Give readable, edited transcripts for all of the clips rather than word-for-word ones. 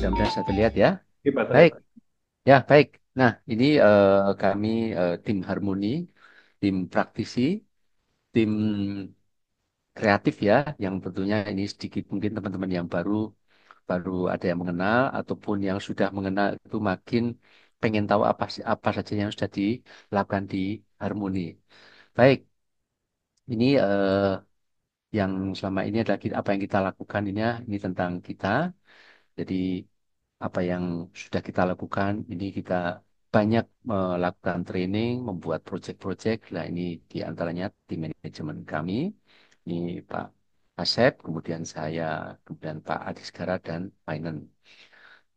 mudah-mudahan saya terlihat ya. Gimana nih Baik, Pak? ya baik. Nah, ini kami tim Harmoni, tim praktisi, tim kreatif ya, yang tentunya ini sedikit mungkin teman-teman yang baru baru ada yang mengenal ataupun yang sudah mengenal itu makin pengen tahu apa saja yang sudah dilakukan di Harmoni. Baik, ini yang selama ini adalah apa yang kita lakukan ini tentang kita. Jadi apa yang sudah kita lakukan ini kita banyak melakukan training, membuat project-project. Nah, ini di antaranya tim manajemen kami. Ini Pak Asep, kemudian saya, kemudian Pak Adiskara dan Finance.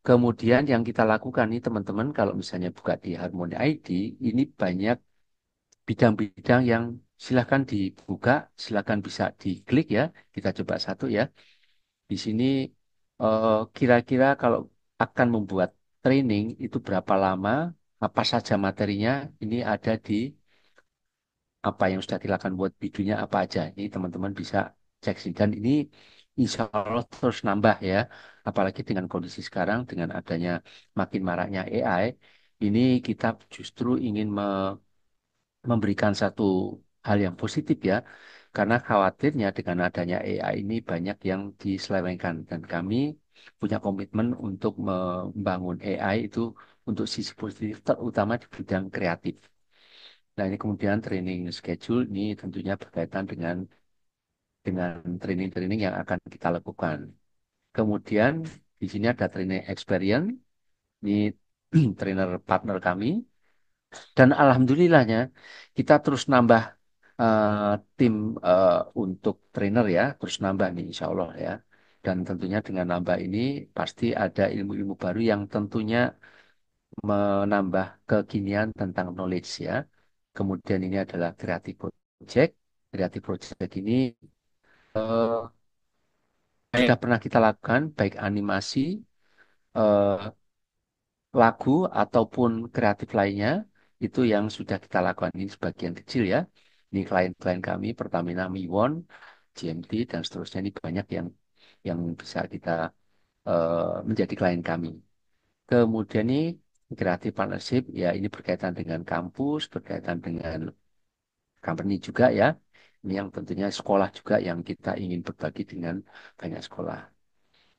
Kemudian yang kita lakukan nih teman-teman kalau misalnya buka di Harmony ID ini banyak bidang-bidang yang silahkan dibuka, silahkan bisa diklik ya. Kita coba satu ya. Di sini kira-kira kalau akan membuat training itu berapa lama, apa saja materinya, ini ada di apa yang sudah dilakukan buat videonya apa aja. Ini teman-teman bisa cek sih. Dan ini insya Allah terus nambah ya. Apalagi dengan kondisi sekarang, dengan adanya makin maraknya AI, ini kita justru ingin memberikan satu hal yang positif ya. Karena khawatirnya dengan adanya AI ini banyak yang diselewengkan. Dan kami punya komitmen untuk membangun AI itu untuk sisi positif, terutama di bidang kreatif. Nah, ini kemudian training schedule ini tentunya berkaitan dengan training-training yang akan kita lakukan. Kemudian di sini ada training experience, ini trainer partner kami. Dan alhamdulillahnya kita terus nambah tim untuk trainer ya, terus nambah nih insya Allah ya. Dan tentunya dengan nambah ini pasti ada ilmu-ilmu baru yang tentunya menambah kekinian tentang knowledge ya. Kemudian ini adalah creative project. Creative project ini eh, sudah pernah kita lakukan baik animasi, eh, lagu ataupun kreatif lainnya itu yang sudah kita lakukan ini sebagian kecil ya. Ini klien-klien kami Pertamina, Miwon, GMT dan seterusnya ini banyak yang bisa kita menjadi klien kami. Kemudian ini creative partnership ya ini berkaitan dengan kampus, berkaitan dengan company juga ya. Ini yang tentunya sekolah juga yang kita ingin berbagi dengan banyak sekolah.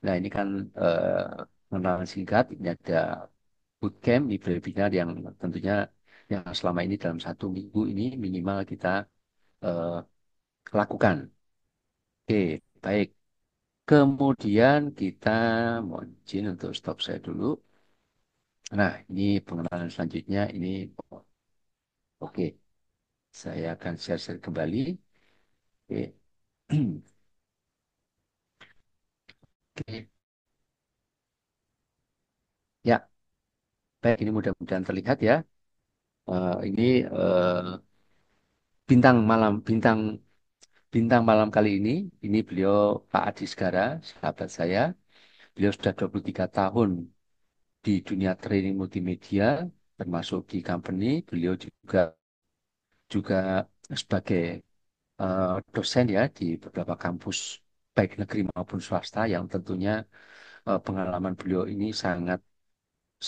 Nah, ini kan pengenalan singkat. Ini ada bootcamp, di webinar yang tentunya yang selama ini dalam 1 minggu ini minimal kita eh, lakukan. Oke, baik. Kemudian kita mau izin untuk stop saya dulu. Nah, ini pengenalan selanjutnya. Ini oke. Saya akan share kembali. Oke. Oke. Ya, baik. Ini mudah-mudahan terlihat ya. Ini bintang malam kali ini beliau Pak Adi Segara, sahabat saya. Beliau sudah 23 tahun di dunia training multimedia, termasuk di company. Beliau juga juga sebagai dosen ya di beberapa kampus baik negeri maupun swasta yang tentunya pengalaman beliau ini sangat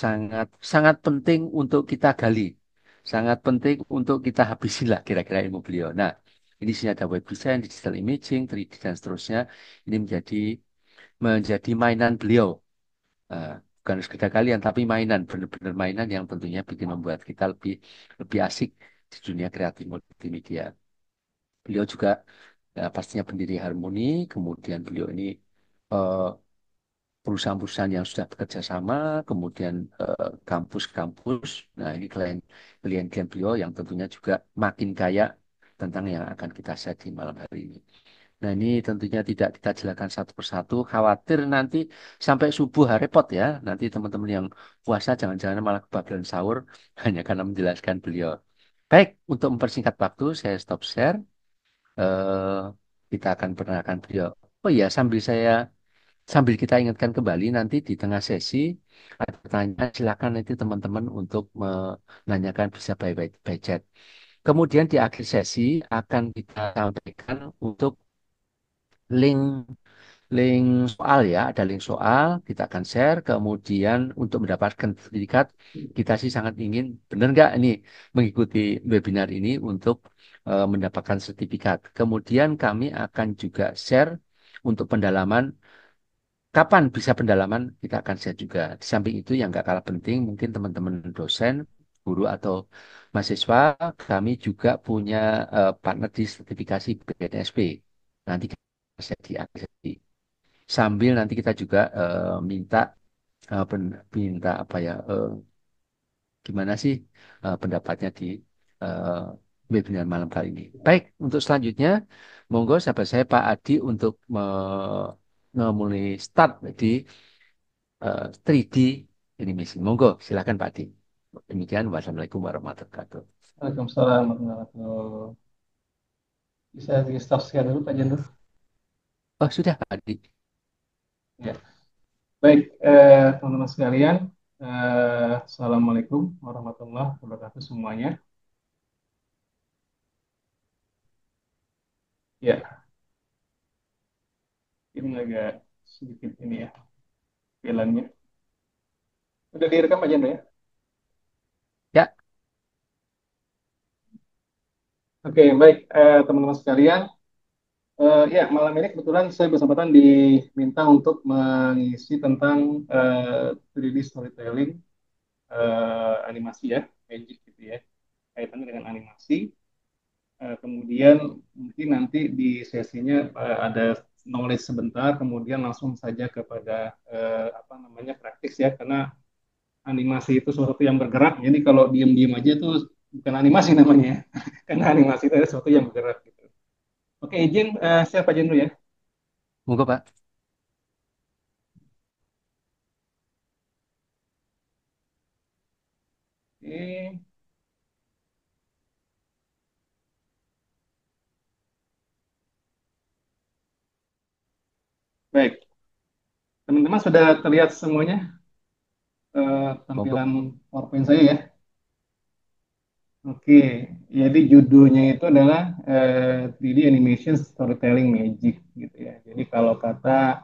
sangat sangat penting untuk kita gali, sangat penting untuk kita habisi lah kira-kira ilmu beliau. Nah, ini sini ada web design, digital imaging, 3D dan seterusnya. Ini menjadi mainan beliau. Eh, bukan sekedar kalian tapi mainan benar-benar mainan yang tentunya bikin membuat kita lebih lebih asik di dunia kreatif multimedia. Beliau juga pastinya pendiri Harmoni, kemudian beliau ini eh, perusahaan-perusahaan yang sudah bekerja sama, kemudian kampus-kampus. Nah, ini klien-klien beliau yang tentunya juga makin kaya tentang yang akan kita share di malam hari ini. Nah, ini tentunya tidak kita jelaskan satu persatu. Khawatir nanti sampai subuh repot ya. Nanti teman-teman yang puasa jangan-jangan malah kebablasan sahur hanya karena menjelaskan beliau. Baik, untuk mempersingkat waktu, saya stop share. Eh, kita akan perkenalkan beliau. Oh iya, sambil kita ingatkan kembali nanti di tengah sesi ada pertanyaan, silakan nanti teman-teman untuk menanyakan bisa by chat. Kemudian di akhir sesi akan kita sampaikan untuk link link soal ya, ada link soal, kita akan share. Kemudian untuk mendapatkan sertifikat, kita sih sangat ingin, benar nggak ini mengikuti webinar ini untuk mendapatkan sertifikat. Kemudian kami akan juga share untuk pendalaman. Kapan bisa pendalaman, kita akan share juga. Di samping itu yang nggak kalah penting, mungkin teman-teman dosen, guru atau mahasiswa, kami juga punya partner di sertifikasi BNSP. Nanti kita share di akhir. Sambil nanti kita juga minta minta apa ya gimana sih pendapatnya di eh, webinar malam kali ini. Baik, untuk selanjutnya monggo sahabat saya Pak Adi untuk memulai start di 3D animation. Monggo silakan Pak Adi. Demikian wassalamualaikum warahmatullahi wabarakatuh. Waalaikumsalam warahmatullahi wabarakatuh. Bisa di stop share dulu Pak Jendur. Oh sudah Pak Adi. Ya. Baik, teman-teman sekalian, Assalamualaikum warahmatullahi wabarakatuh semuanya. Ya, ini agak sedikit ini ya, filenya. Udah direkam Pak Jendur ya? Ya, Oke, baik, teman-teman sekalian. Ya, malam ini kebetulan saya bersempatan diminta untuk mengisi tentang 3D storytelling, animasi ya, magic gitu ya, kaitannya dengan animasi. Kemudian mungkin nanti di sesinya ada knowledge sebentar, kemudian langsung saja kepada apa namanya praktis ya, karena animasi itu sesuatu yang bergerak. Jadi kalau diem-diem aja itu bukan animasi namanya ya, karena animasi itu adalah sesuatu yang bergerak gitu. Oke, izin siapa izin dulu ya. monggo Pak. Oke, baik. Teman-teman sudah terlihat semuanya Monggo. tampilan PowerPoint saya ya. Oke, jadi judulnya itu adalah 3D Animation Storytelling Magic gitu ya. Jadi kalau kata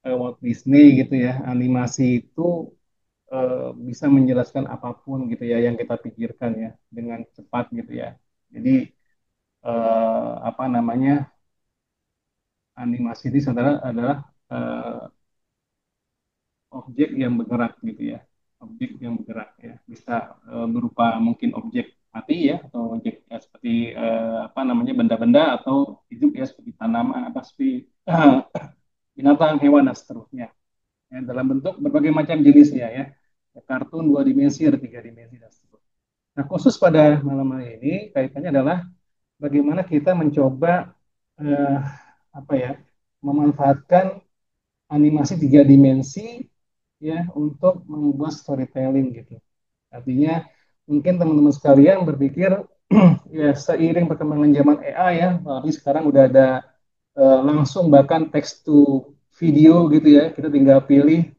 Walt Disney gitu ya, animasi itu bisa menjelaskan apapun gitu ya yang kita pikirkan ya dengan cepat gitu ya. Jadi apa namanya animasi ini adalah eh, objek yang bergerak gitu ya, objek yang bergerak ya, bisa berupa mungkin objek mati ya atau objek ya, seperti apa namanya benda-benda atau hidup ya seperti tanaman apa seperti binatang, hewan dan seterusnya. Ya, dalam bentuk berbagai macam jenisnya ya. Kartun dua dimensi, ada tiga dimensi dan seterusnya. Nah, khusus pada malam hari ini kaitannya adalah bagaimana kita mencoba eh, apa ya memanfaatkan animasi tiga dimensi ya untuk membuat storytelling gitu. Artinya mungkin teman-teman sekalian berpikir ya seiring perkembangan zaman AI ya, tapi sekarang udah ada langsung bahkan text to video gitu ya. Kita tinggal pilih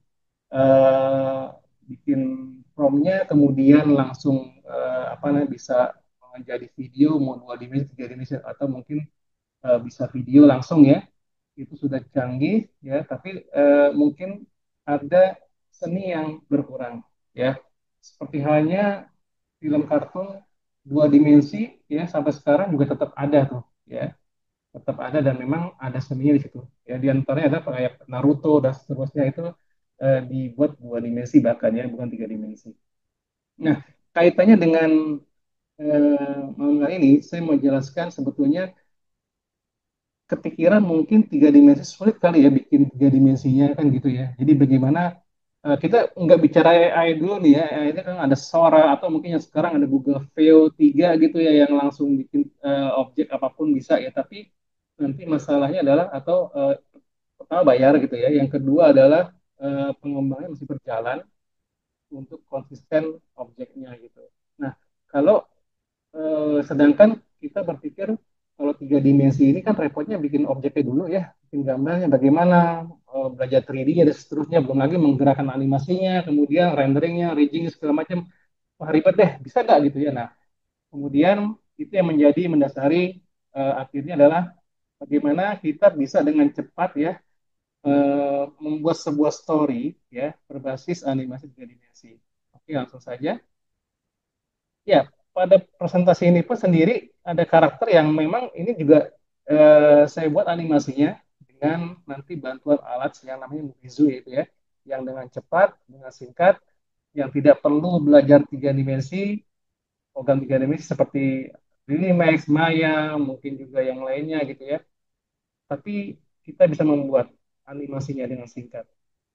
eh, bikin promnya kemudian langsung apa namanya bisa menjadi video mau dua dimensi, tiga dimensi atau mungkin bisa video langsung ya itu sudah canggih ya, tapi mungkin ada seni yang berkurang ya. Seperti halnya film kartun dua dimensi ya sampai sekarang juga tetap ada tuh ya, tetap ada dan memang ada seninya di situ. Ya di antaranya ada kayak Naruto dan seterusnya itu dibuat dua dimensi bahkan ya, bukan tiga dimensi. Nah, kaitannya dengan malam hari ini saya mau jelaskan sebetulnya kepikiran mungkin tiga dimensi sulit kali ya bikin tiga dimensinya kan gitu ya. Jadi bagaimana kita nggak bicara AI dulu nih ya, AI itu kan ada Sora atau mungkin yang sekarang ada Google Veo 3 gitu ya yang langsung bikin objek apapun bisa ya. Tapi nanti masalahnya adalah atau pertama bayar gitu ya. Yang kedua adalah pengembangannya masih berjalan untuk konsisten objeknya gitu. Nah, kalau sedangkan kita berpikir kalau tiga dimensi ini kan repotnya bikin objeknya dulu ya, bikin gambarnya bagaimana, belajar 3D-nya dan seterusnya, belum lagi menggerakkan animasinya, kemudian renderingnya, rigging segala macam, wah ribet deh, bisa nggak gitu ya. Nah, kemudian itu yang menjadi mendasari akhirnya adalah bagaimana kita bisa dengan cepat ya membuat sebuah story ya berbasis animasi tiga dimensi. Oke, langsung saja. Ya, pada presentasi ini pun sendiri ada karakter yang memang ini juga saya buat animasinya dengan nanti bantuan alat yang namanya Movizu itu ya, yang dengan cepat, dengan singkat, yang tidak perlu belajar tiga dimensi, program tiga dimensi seperti Dynamax, Maya, mungkin juga yang lainnya gitu ya. Tapi kita bisa membuat animasinya dengan singkat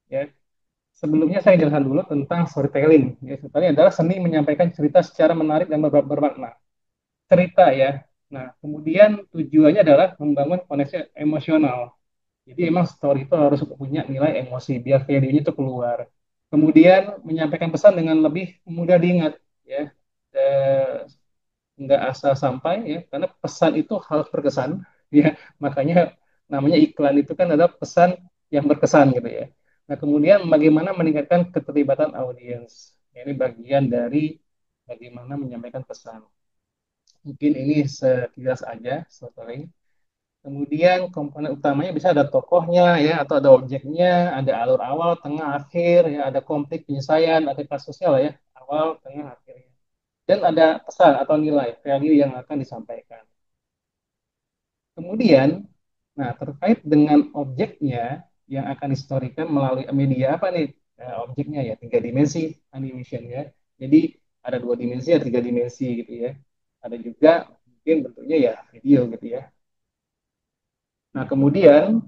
ya. Sebelumnya saya jelaskan dulu tentang storytelling. Ya, storytelling adalah seni menyampaikan cerita secara menarik dan bermakna. Cerita ya. Nah, kemudian tujuannya adalah membangun koneksi emosional. Jadi emang story itu harus punya nilai emosi biar value-nya itu keluar. Kemudian menyampaikan pesan dengan lebih mudah diingat ya. Eh, nggak asal sampai ya, karena pesan itu harus berkesan ya. Makanya namanya iklan itu kan adalah pesan yang berkesan gitu ya. Nah, kemudian bagaimana meningkatkan keterlibatan audiens. Ini bagian dari bagaimana menyampaikan pesan. Mungkin ini sekilas aja storytelling. Kemudian komponen utamanya bisa ada tokohnya ya atau ada objeknya, ada alur awal, tengah, akhir ya, ada konflik penyelesaian, ada kelas sosial ya, awal, tengah, akhirnya. Dan ada pesan atau nilai value yang akan disampaikan. Kemudian, nah terkait dengan objeknya yang akan distorikan melalui media apa nih? Nah, objeknya ya tiga dimensi animation ya. Jadi ada dua dimensi, ada tiga dimensi gitu ya. Ada juga mungkin bentuknya ya video gitu ya. Nah kemudian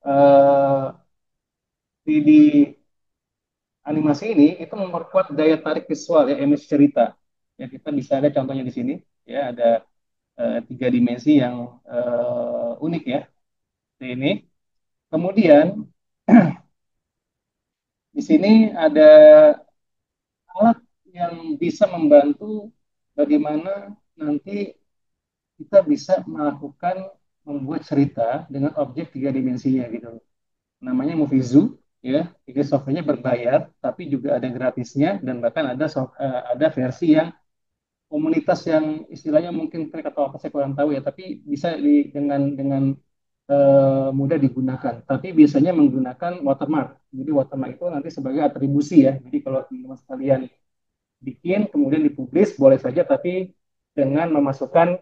eh, di animasi ini itu memperkuat daya tarik visual ya, image cerita. Ya kita bisa ada contohnya di sini ya ada tiga dimensi yang unik ya. Ini. Kemudian di sini ada alat yang bisa membantu bagaimana nanti kita bisa melakukan membuat cerita dengan objek tiga dimensinya gitu. Namanya Movizu ya. Ini softwarenya berbayar, tapi juga ada gratisnya dan bahkan ada versi yang komunitas yang istilahnya mungkin trik atau apa saya kurang tahu ya, tapi bisa dengan mudah digunakan. Tapi biasanya menggunakan watermark. Jadi watermark itu nanti sebagai atribusi ya. Jadi kalau teman-teman sekalian bikin kemudian dipublish boleh saja, tapi dengan memasukkan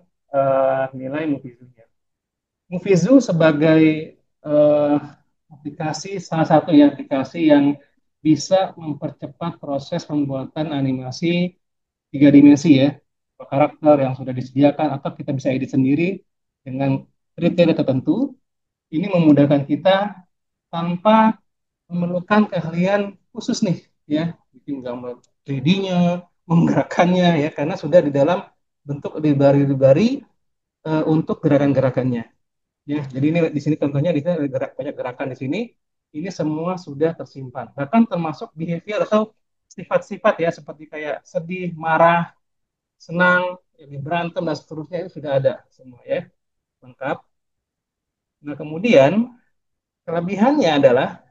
nilai Movizu-nya. Movizu sebagai uh, aplikasi salah satu ya aplikasi yang bisa mempercepat proses pembuatan animasi tiga dimensi ya, karakter yang sudah disediakan atau kita bisa edit sendiri dengan kriteria tertentu. Ini memudahkan kita tanpa memerlukan keahlian khusus nih ya, bikin gambar 3D-nya, menggerakkannya ya, karena sudah di dalam bentuk libari-libari untuk gerakan-gerakannya ya. Jadi ini di sini contohnya di sini banyak gerakan di sini. Ini semua sudah tersimpan. Bahkan termasuk behavior atau sifat-sifat ya seperti kayak sedih, marah, senang, berantem dan seterusnya itu sudah ada semua ya, lengkap. Nah, kemudian kelebihannya adalah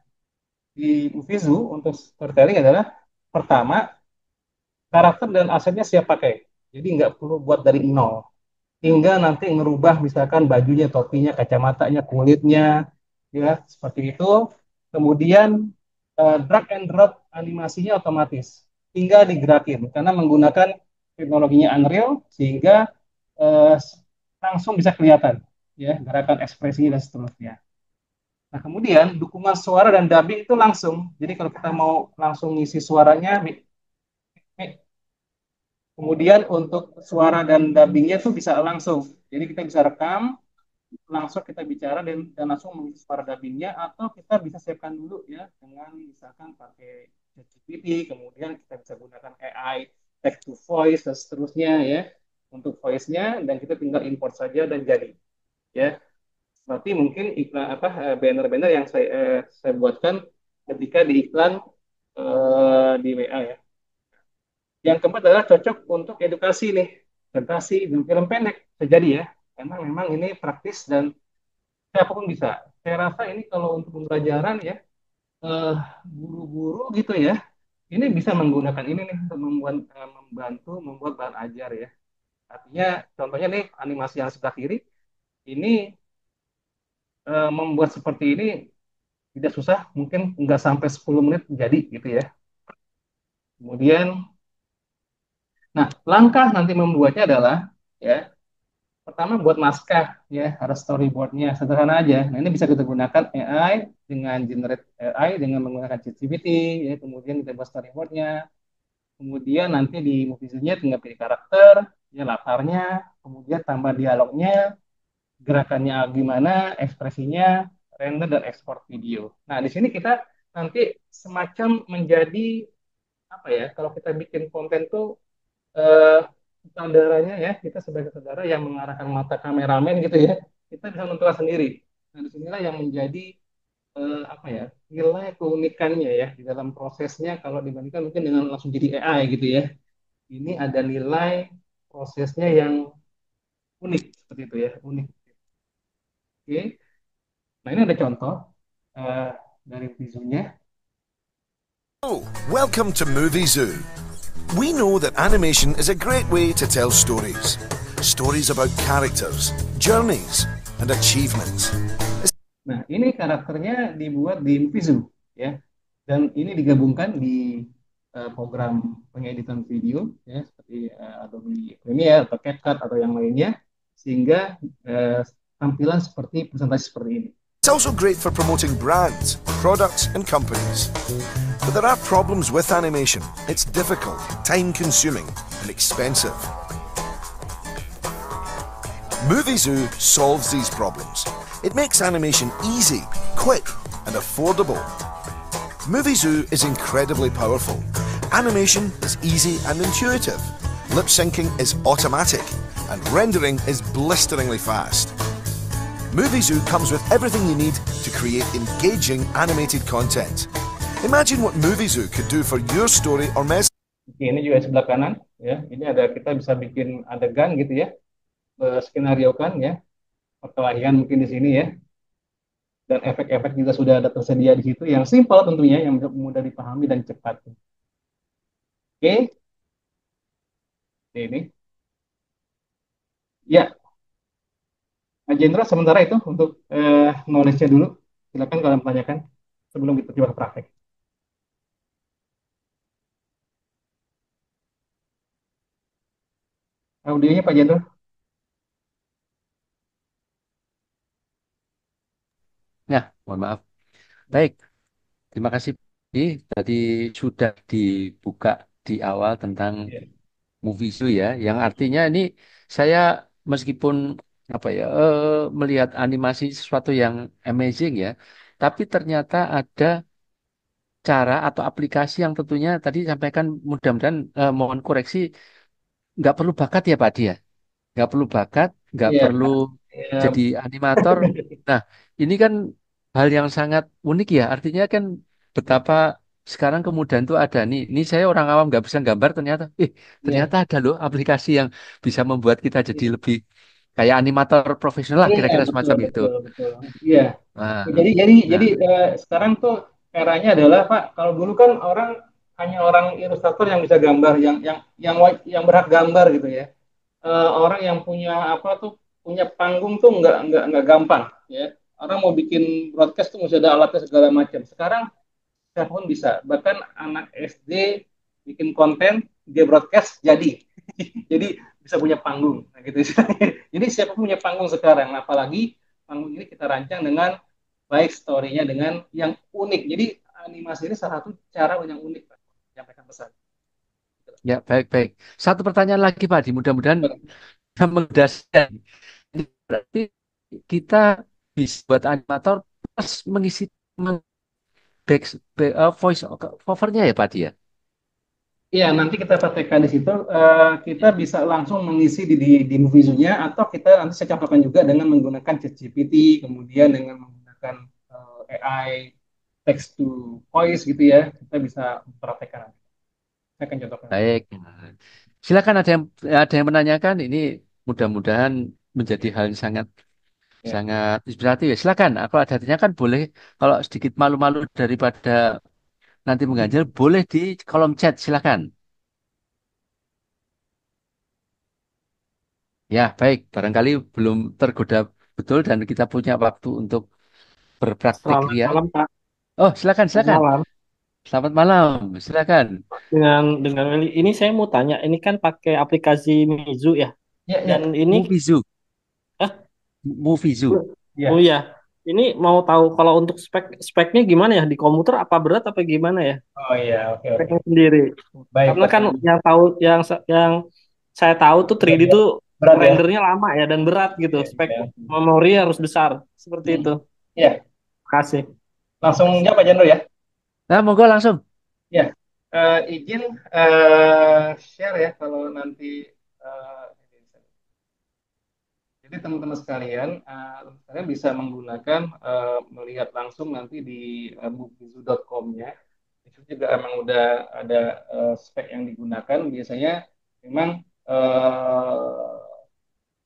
di Uvizu untuk storytelling adalah pertama, karakter dan asetnya siap pakai. Jadi nggak perlu buat dari nol. Hingga nanti ngerubah misalkan bajunya, topinya, kacamatanya, kulitnya, ya seperti itu. Kemudian drag and drop animasinya otomatis, tinggal digerakin karena menggunakan teknologinya Unreal sehingga eh, langsung bisa kelihatan ya gerakan ekspresinya dan seterusnya. Nah, kemudian dukungan suara dan dubbing itu langsung. Jadi kalau kita mau langsung ngisi suaranya, kemudian untuk suara dan dubbingnya itu bisa langsung. Jadi kita bisa rekam, langsung kita bicara dan langsung mengisi suara dubbingnya atau kita bisa siapkan dulu ya dengan misalkan pakai ChatGPT, kemudian kita bisa gunakan AI text to voice dan seterusnya ya untuk voice-nya dan kita tinggal import saja dan jadi ya. Seperti mungkin iklan apa banner-banner yang saya buatkan ketika di iklan di WA ya. Yang keempat adalah cocok untuk edukasi nih, edukasi dan film pendek terjadi ya. Karena memang ini praktis dan siapapun bisa. Saya rasa ini kalau untuk pembelajaran ya, eh, guru-guru gitu ya, ini bisa menggunakan ini nih untuk membantu membuat bahan ajar ya. Artinya contohnya nih animasi yang sebelah kiri ini membuat seperti ini tidak susah, mungkin nggak sampai 10 menit jadi gitu ya. Kemudian, nah langkah nanti membuatnya adalah ya pertama buat naskah ya, harus storyboardnya sederhana aja. Nah ini bisa kita gunakan AI dengan generate AI dengan menggunakan ChatGPT ya, kemudian kita buat storyboardnya. Kemudian nanti di movie-nya tinggal pilih karakter, ya latarnya, kemudian tambah dialognya, gerakannya gimana, ekspresinya, render dan ekspor video. Nah, di sini kita nanti semacam menjadi apa ya? Kalau kita bikin konten tuh eh sutradaranya ya, kita sebagai saudara yang mengarahkan mata kameramen gitu ya, kita bisa menentukan sendiri. Nah, disinilah yang menjadi apa ya? Nilai keunikannya ya di dalam prosesnya kalau dibandingkan mungkin dengan langsung jadi AI gitu ya. Ini ada nilai prosesnya yang unik seperti itu ya, unik. Oke. Nah, ini ada contoh eh, dari visunya. Hello, welcome to Movie Zoo. We know that animation is a great way to tell stories. Stories about characters, journeys, and achievements. Nah, ini karakternya dibuat di Visu ya. Dan ini digabungkan di program pengeditan video ya seperti Adobe Premiere atau CapCut atau yang lainnya sehingga eh, tampilan seperti presentasi seperti ini. It's also great for promoting brands, products, and companies. But there are problems with animation. It's difficult, time consuming, and expensive. MovieZoo solves these problems. It makes animation easy, quick, and affordable. MovieZoo is incredibly powerful. Animation is easy and intuitive. Lip syncing is automatic, and rendering is blisteringly fast. MovieZoo comes with everything you need to create engaging animated content. Imagine what MovieZoo could do for your story or message. Oke, ini juga sebelah kanan ya. Ini ada kita bisa bikin adegan gitu ya, skenario kan ya, perkelahian mungkin di sini ya. Dan efek-efek juga sudah ada tersedia di situ yang simpel tentunya, yang mudah dipahami dan cepat. Oke, ini. Ya, Mas Jendra sementara itu untuk knowledge-nya dulu. Silakan kalau menanyakan sebelum kita coba praktek. Audionya Pak Jendra. Ya, mohon maaf. Baik, terima kasih. Ini tadi sudah dibuka di awal tentang Ya, movie zoo ya, yang artinya ini saya meskipun apa ya melihat animasi sesuatu yang amazing ya, tapi ternyata ada cara atau aplikasi yang tentunya tadi sampaikan mudah-mudahan mohon koreksi nggak perlu bakat ya Pak Dia, nggak perlu bakat, nggak ya, perlu ya, jadi animator. Nah, ini kan hal yang sangat unik ya. Artinya kan betapa sekarang kemudahan itu ada nih. Ini saya orang awam nggak bisa gambar ternyata. ya, Ternyata ada loh aplikasi yang bisa membuat kita jadi ya. lebih kayak animator profesional lah Iya, kira-kira betul, semacam itu. betul, betul. Iya. Nah, Jadi nah, sekarang tuh eranya adalah Pak, kalau dulu kan orang hanya orang ilustrator yang bisa gambar, yang berhak gambar gitu ya. Orang yang punya apa tuh punya panggung tuh nggak gampang ya. Orang mau bikin broadcast tuh mesti ada alatnya segala macam. Sekarang siapapun bisa. Bahkan anak SD bikin konten dia broadcast jadi. Jadi bisa punya panggung. Nah, gitu. Jadi siapapun punya panggung sekarang. Nah, apalagi panggung ini kita rancang dengan baik story-nya dengan yang unik. Jadi animasi ini salah satu cara yang unik Pak, menyampaikan pesan. ya baik-baik. Satu pertanyaan lagi Pak Di, mudah-mudahan bisa mengedaskan. Ini berarti kita bisa buat animator plus mengisi back, voice covernya ya Pak Dia. Iya, nanti kita praktekkan di situ. Kita bisa langsung mengisi di movie zoo-nya atau kita nanti saya contohkan juga dengan menggunakan ChatGPT, kemudian dengan menggunakan AI text to voice gitu ya. Kita bisa praktekkan. Saya akan contohkan. Baik. Silakan ada yang menanyakan ini mudah-mudahan menjadi hal yang sangat Ya. sangat inspiratif ya. Silakan. Kalau ada yang ditanyakan boleh kalau sedikit malu-malu daripada nanti mengganjal boleh di kolom chat silakan. Ya, baik. Barangkali belum tergoda betul dan kita punya waktu untuk berpraktik Selamat ria. malam, Pak. Oh, silakan, silakan. Malam Selamat malam, silakan. dengan Willy. Ini saya mau tanya, ini kan pakai aplikasi Mizu ya. Ya, Dan ya, ini Movie Zoo, ah Movie Zoo. oh ya. iya, ini mau tahu kalau untuk speknya gimana ya di komputer apa berat apa gimana ya Oh iya, oke, oke. speknya sendiri. Baik, Karena kan pertanyaan. yang saya tahu tuh Berat 3D ya. tuh Berat ya. rendernya lama ya dan berat gitu. Iya, Spek iya. memori harus besar seperti Hmm. itu. Ya, Kasih. langsung jawab aja dulu ya. Nah, monggo langsung. Ya, izin share ya kalau nanti eh, jadi teman-teman sekalian, kalian bisa menggunakan melihat langsung nanti di bookbizu.com-nya. Itu juga emang udah ada spek yang digunakan. Biasanya memang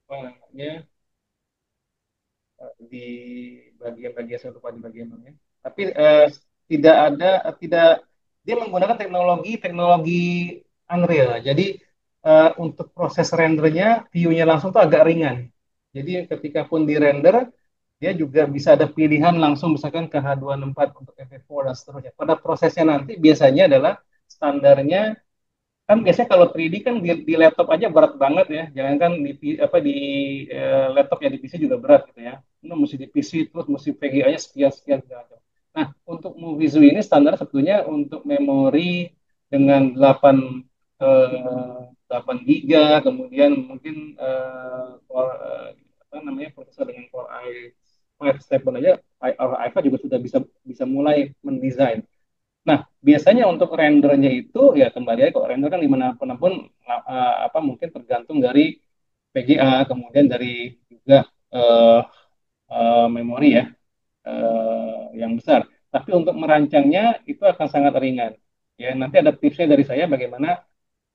apa namanya di bagian-bagian saya lupa di bagian mana. Tapi tidak ada tidak dia menggunakan teknologi Unreal. Jadi untuk proses rendernya view-nya langsung tuh agak ringan. Jadi ketika pun di render dia juga bisa ada pilihan langsung misalkan ke H264 untuk FF4 dan seterusnya. Pada prosesnya nanti biasanya adalah standarnya kan biasanya kalau 3D kan di laptop aja berat banget ya, jangan kan di laptop ya di PC juga berat gitu ya. Ini mesti di PC terus mesti VGA-nya sekian sekian segala macam. Nah, untuk Movie Zoo ini standar sebetulnya untuk memori dengan 8 giga, kemudian mungkin apa namanya prosesor dengan Core i5 Stable aja, i5 juga sudah bisa bisa mulai mendesain. Nah, biasanya untuk rendernya itu ya kembali aja kok render kan dimanapun pun apa mungkin tergantung dari VGA, kemudian dari juga eh, memori ya yang besar. Tapi untuk merancangnya itu akan sangat ringan. Ya, nanti ada tipsnya dari saya bagaimana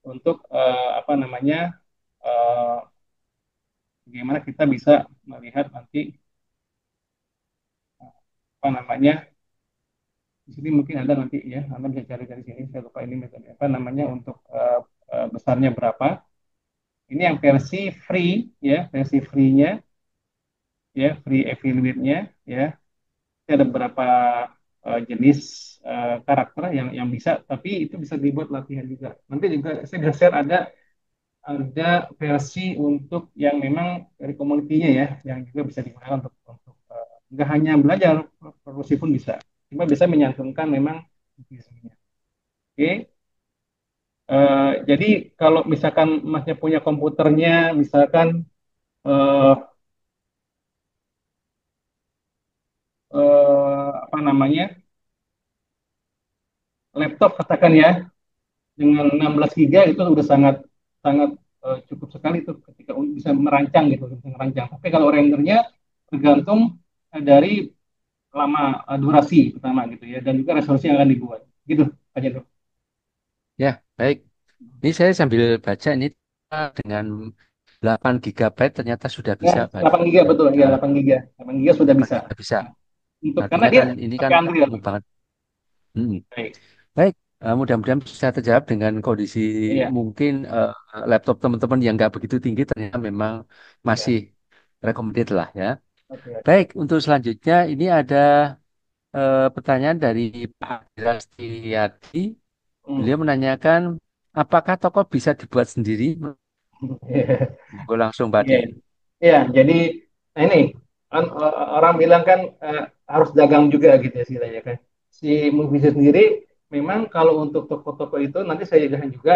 untuk apa namanya eh, bagaimana kita bisa melihat nanti apa namanya di sini mungkin ada nanti ya, Anda bisa cari dari sini. Saya lupa ini metode apa namanya untuk besarnya berapa. Ini yang versi free ya, versi free-nya ya, free affiliate-nya ya. Ini ada beberapa jenis karakter yang bisa, tapi itu bisa dibuat latihan juga. Nanti juga saya bisa share ada versi untuk yang memang dari komunitinya ya, yang juga bisa digunakan untuk nggak hanya belajar, produksi pun bisa. Cuma bisa menyantumkan memang visinya. Oke, jadi kalau misalkan masnya punya komputernya, misalkan eh, apa namanya laptop katakan ya dengan 16 giga itu udah sangat sangat cukup sekali itu ketika bisa merancang gitu bisa merancang. Tapi kalau rendernya tergantung dari lama durasi pertama gitu ya dan juga resolusi yang akan dibuat gitu aja tuh. Ya, baik. Ini saya sambil baca ini dengan 8 GB ternyata sudah Ya, bisa, Pak. 8 giga betul ya Eh, 8 giga 8 giga sudah 8 bisa. GB bisa. Nah, untuk karena Artinya dia kan ini kan pakai Unreal. umum banget. Hmm. Baik. Baik, mudah-mudahan bisa terjawab dengan kondisi Iya, mungkin laptop teman-teman yang nggak begitu tinggi ternyata memang iya. masih recommended lah ya. Oke, oke. Baik, untuk selanjutnya ini ada pertanyaan dari Pak Rastiyadi. Hmm. Beliau menanyakan, apakah toko bisa dibuat sendiri? Monggo langsung, Pak Iya, Di. iya. Jadi nah ini kan orang bilang kan harus dagang juga gitu ya istilahnya kan. Si Movie sendiri memang kalau untuk toko-toko itu nanti saya jelaskan juga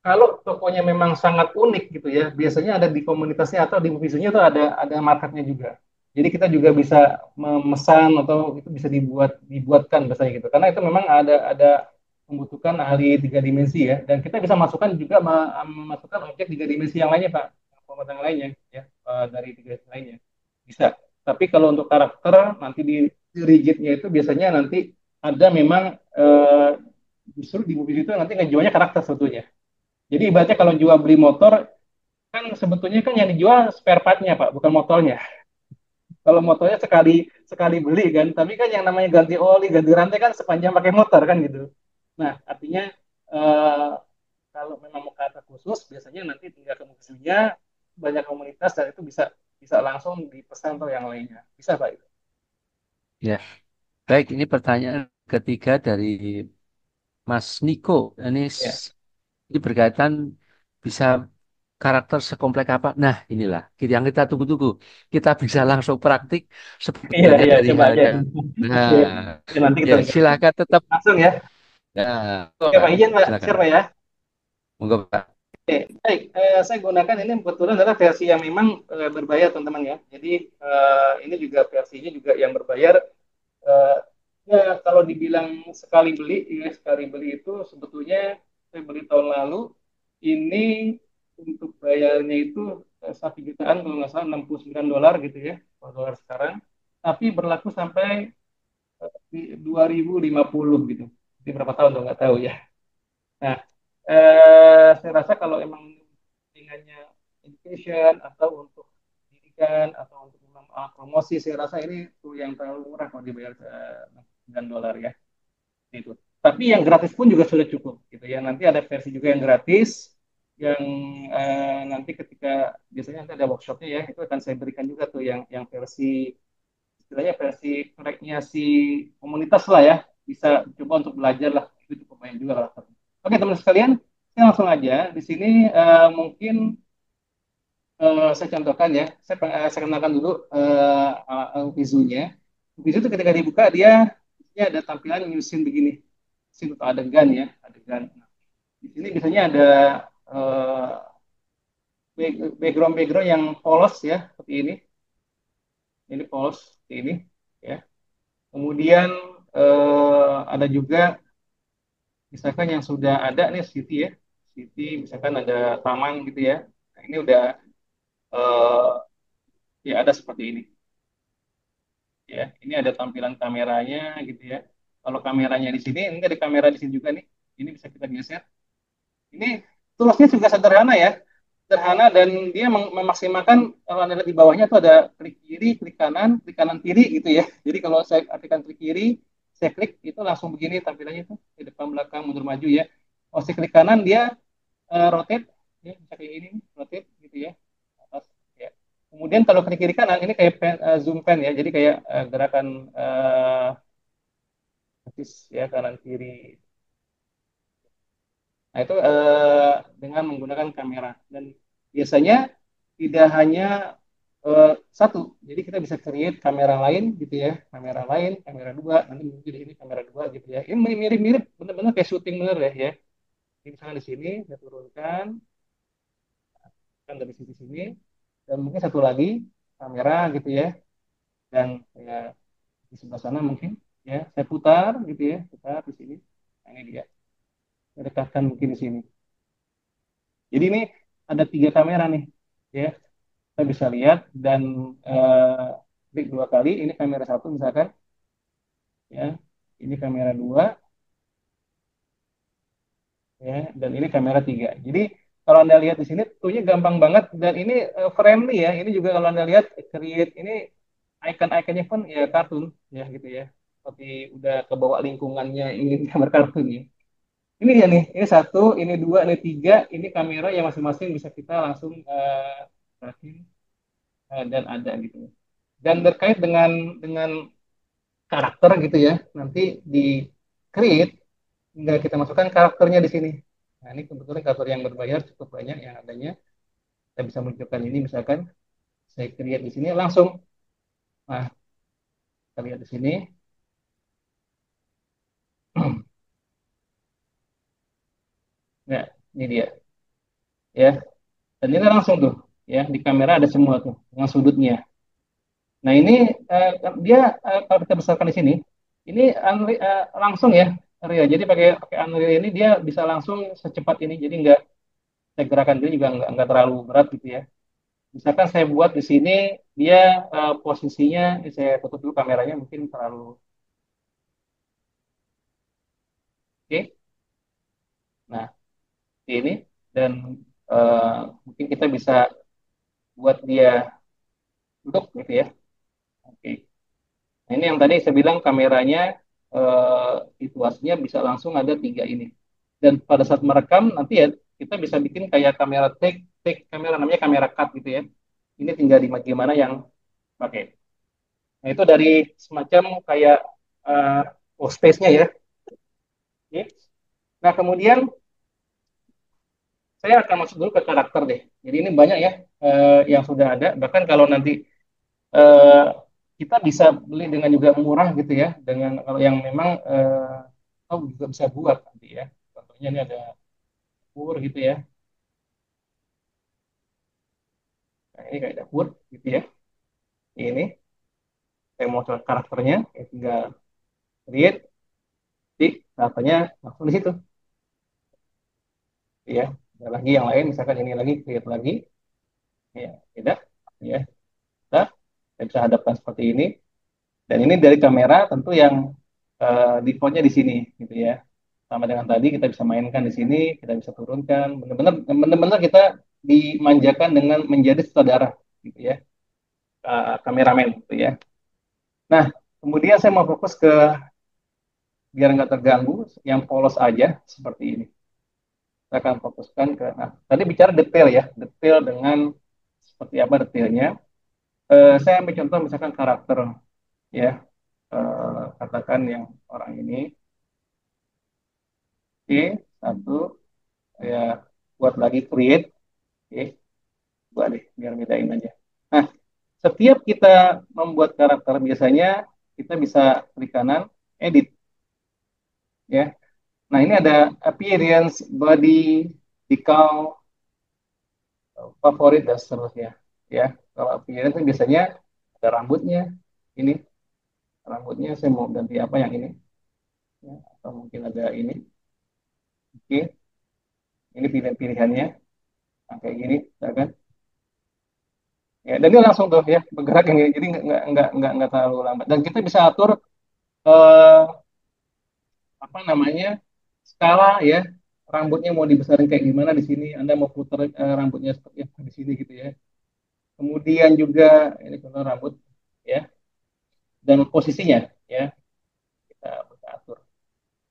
kalau tokonya memang sangat unik gitu ya, biasanya ada di komunitasnya atau di Movie-nya itu ada marketnya juga. Jadi kita juga bisa memesan atau itu bisa dibuatkan biasanya gitu. Karena itu memang ada membutuhkan ahli 3 dimensi ya dan kita bisa masukkan juga memasukkan objek 3 dimensi yang lainnya Pak pemegang lainnya ya dari 3 lainnya bisa. Tapi kalau untuk karakter nanti di rigidnya itu biasanya nanti ada memang justru di mobil itu nanti ngejualnya karakter sebetulnya. Jadi ibaratnya kalau jual beli motor kan sebetulnya kan yang dijual spare partnya Pak, bukan motornya. Kalau motornya sekali sekali beli kan, tapi kan yang namanya ganti oli, ganti rantai kan sepanjang pakai motor kan gitu. Nah, artinya eh, kalau memang mau kata khusus, biasanya nanti tinggal ke museumnya, banyak komunitas dan itu bisa bisa langsung dipesan atau yang lainnya. Bisa Pak itu. Ya, baik. Ini pertanyaan ketiga dari Mas Niko. Ini Ya. ini berkaitan bisa karakter sekompleks apa. Nah, inilah yang kita tunggu-tunggu. Kita bisa langsung praktik Iya, sebenarnya iya, dari coba hal aja. yang nah, Oke. Oke, nanti ya kita lihat silakan tetap. langsung ya. Nah, Oke, Pak izin Pak, silakan share Pak. Pak ya. Monggo Pak. Oke, baik. Saya gunakan ini kebetulan adalah versi yang memang berbayar, teman-teman ya. Jadi ini juga versinya juga yang berbayar. Eh, ya, kalau dibilang sekali beli, ya sekali beli itu sebetulnya saya beli tahun lalu. Ini untuk bayarnya itu 1 jutaan kalau nggak salah $69 gitu ya, kalau dolar sekarang. Tapi berlaku sampai di 2050 gitu. Di berapa tahun tuh nggak tahu ya. Nah, saya rasa kalau emang kepentingannya education atau untuk pendidikan atau untuk memang promosi, saya rasa ini tuh yang terlalu murah kalau dibayar $9 ya itu. Tapi yang gratis pun juga sudah cukup gitu ya. Nanti ada versi juga yang gratis yang nanti ketika biasanya nanti ada workshopnya ya itu akan saya berikan juga tuh yang versi istilahnya versi tracknya si komunitas lah ya bisa coba untuk belajar lah itu cukup banyak juga lah. Oke teman sekalian, saya langsung aja di sini mungkin saya contohkan ya, saya kenalkan dulu visunya. Visu itu ketika dibuka dia ada tampilan nyusin begini, nyusin untuk adegan ya, adegan. Nah, di sini biasanya ada eh, background-background yang polos ya, seperti ini polos seperti ini ya. Kemudian ada juga misalkan yang sudah ada nih city ya, city misalkan ada taman gitu ya. Nah, ini udah eh, ya ada seperti ini ya. Ini ada tampilan kameranya gitu ya. Kalau kameranya di sini, ini ada kamera di sini juga nih. Ini bisa kita geser. Ini toolsnya juga sederhana ya, sederhana dan dia memaksimalkan kalau anda lihat di bawahnya tuh ada klik kanan kiri gitu ya. Jadi kalau saya aktifkan klik kiri, saya klik itu langsung begini tampilannya tuh di depan belakang mundur maju ya. Kalau saya klik kanan dia rotate ya bisa kayak ini rotate gitu ya atas ya. Kemudian kalau klik kiri kanan ini kayak zoom pen ya. Jadi kayak gerakan ya kanan kiri. Nah, itu dengan menggunakan kamera dan biasanya tidak hanya satu. Jadi kita bisa create kamera lain gitu ya, kamera lain, kamera dua, nanti mungkin ini kamera dua gitu ya. Ini mirip-mirip benar-benar kayak syuting bener ya. Jadi misalkan di sini saya turunkan kan dari sisi sini dan mungkin satu lagi kamera gitu ya dan ya, di sebelah sana mungkin ya saya putar gitu ya, putar di sini. Nah, ini dia. Saya dekatkan mungkin di sini. Jadi ini ada 3 kamera nih, ya. Kita bisa lihat dan klik 2 kali. Ini kamera satu misalkan, ya. Ini kamera dua, ya. Dan ini kamera tiga. Jadi kalau anda lihat di sini, tuhnya gampang banget dan ini friendly ya. Ini juga kalau anda lihat create ini icon-iconnya pun ya kartun, ya gitu ya. Seperti udah kebawa lingkungannya ini gambar kartun ya. Ini dia nih, ini satu, ini dua, ini tiga, ini kamera yang masing-masing bisa kita langsung dan ada gitu. Dan terkait dengan karakter gitu ya, nanti di create tinggal kita masukkan karakternya di sini. Nah, ini kebetulan karakter yang berbayar cukup banyak yang adanya. Kita bisa munculkan ini misalkan saya create di sini langsung. Nah, kita lihat di sini. Nah, ini dia ya. Dan ini langsung tuh ya di kamera ada semua tuh dengan sudutnya. Nah ini dia kalau kita besarkan di sini, ini langsung ya Unreal. Jadi pakai Unreal ini dia bisa langsung secepat ini. Jadi nggak saya gerakan dia juga nggak terlalu berat gitu ya. Misalkan saya buat di sini dia posisinya, ini saya tutup dulu kameranya mungkin terlalu oke. Nah ini dan eh, mungkin kita bisa buat dia duduk gitu ya. Oke. Nah, ini yang tadi saya bilang kameranya situasinya bisa langsung ada 3 ini. Dan pada saat merekam nanti ya kita bisa bikin kayak kamera take kamera namanya kamera cut gitu ya. Ini tinggal di gimana yang pakai. Nah itu dari semacam kayak uh, oh space-nya ya. Oke. Nah, kemudian saya akan masuk dulu ke karakter deh. Jadi ini banyak ya yang sudah ada. Bahkan kalau nanti eh, kita bisa beli dengan juga murah gitu ya, dengan kalau yang memang tahu juga bisa buat nanti ya. Contohnya ini ada dapur gitu ya. Nah, ini kayak dapur gitu ya. Ini saya mau coba karakternya, ya tinggal create, di karakternya langsung di situ. Ya, ada lagi yang lain, misalkan ini lagi create lagi, ya tidak, ya, kita bisa hadapkan seperti ini. Dan ini dari kamera tentu yang defaultnya di sini, gitu ya. Sama dengan tadi kita bisa mainkan di sini, kita bisa turunkan. Benar-benar kita dimanjakan dengan menjadi sutradara, gitu ya, kameramen, gitu ya. Nah, kemudian saya mau fokus ke biar nggak terganggu, yang polos aja seperti ini. Saya akan fokuskan ke, nah, tadi bicara detail ya, detail dengan seperti apa detailnya. Saya ambil contoh misalkan karakter, ya, katakan yang orang ini, oke, satu, saya buat lagi create, oke, buat deh, biar bedain aja. Nah, setiap kita membuat karakter biasanya kita bisa klik kanan, edit, ya. Nah, ini ada appearance, body, decal, favorit dan seterusnya, ya. Kalau appearance itu biasanya ada rambutnya, ini rambutnya saya mau ganti apa yang ini, ya. Atau mungkin ada ini, oke, ini pilihan-pilihannya, nah, kayak gini, ya kan? Ya, dan dia langsung tuh ya bergerak ini, jadi nggak terlalu lambat. Dan kita bisa atur eh, apa namanya skala ya, rambutnya mau dibesarin kayak gimana di sini. Anda mau putar rambutnya seperti apa di sini gitu ya. Kemudian juga ini contoh rambut ya, dan posisinya ya kita bisa atur.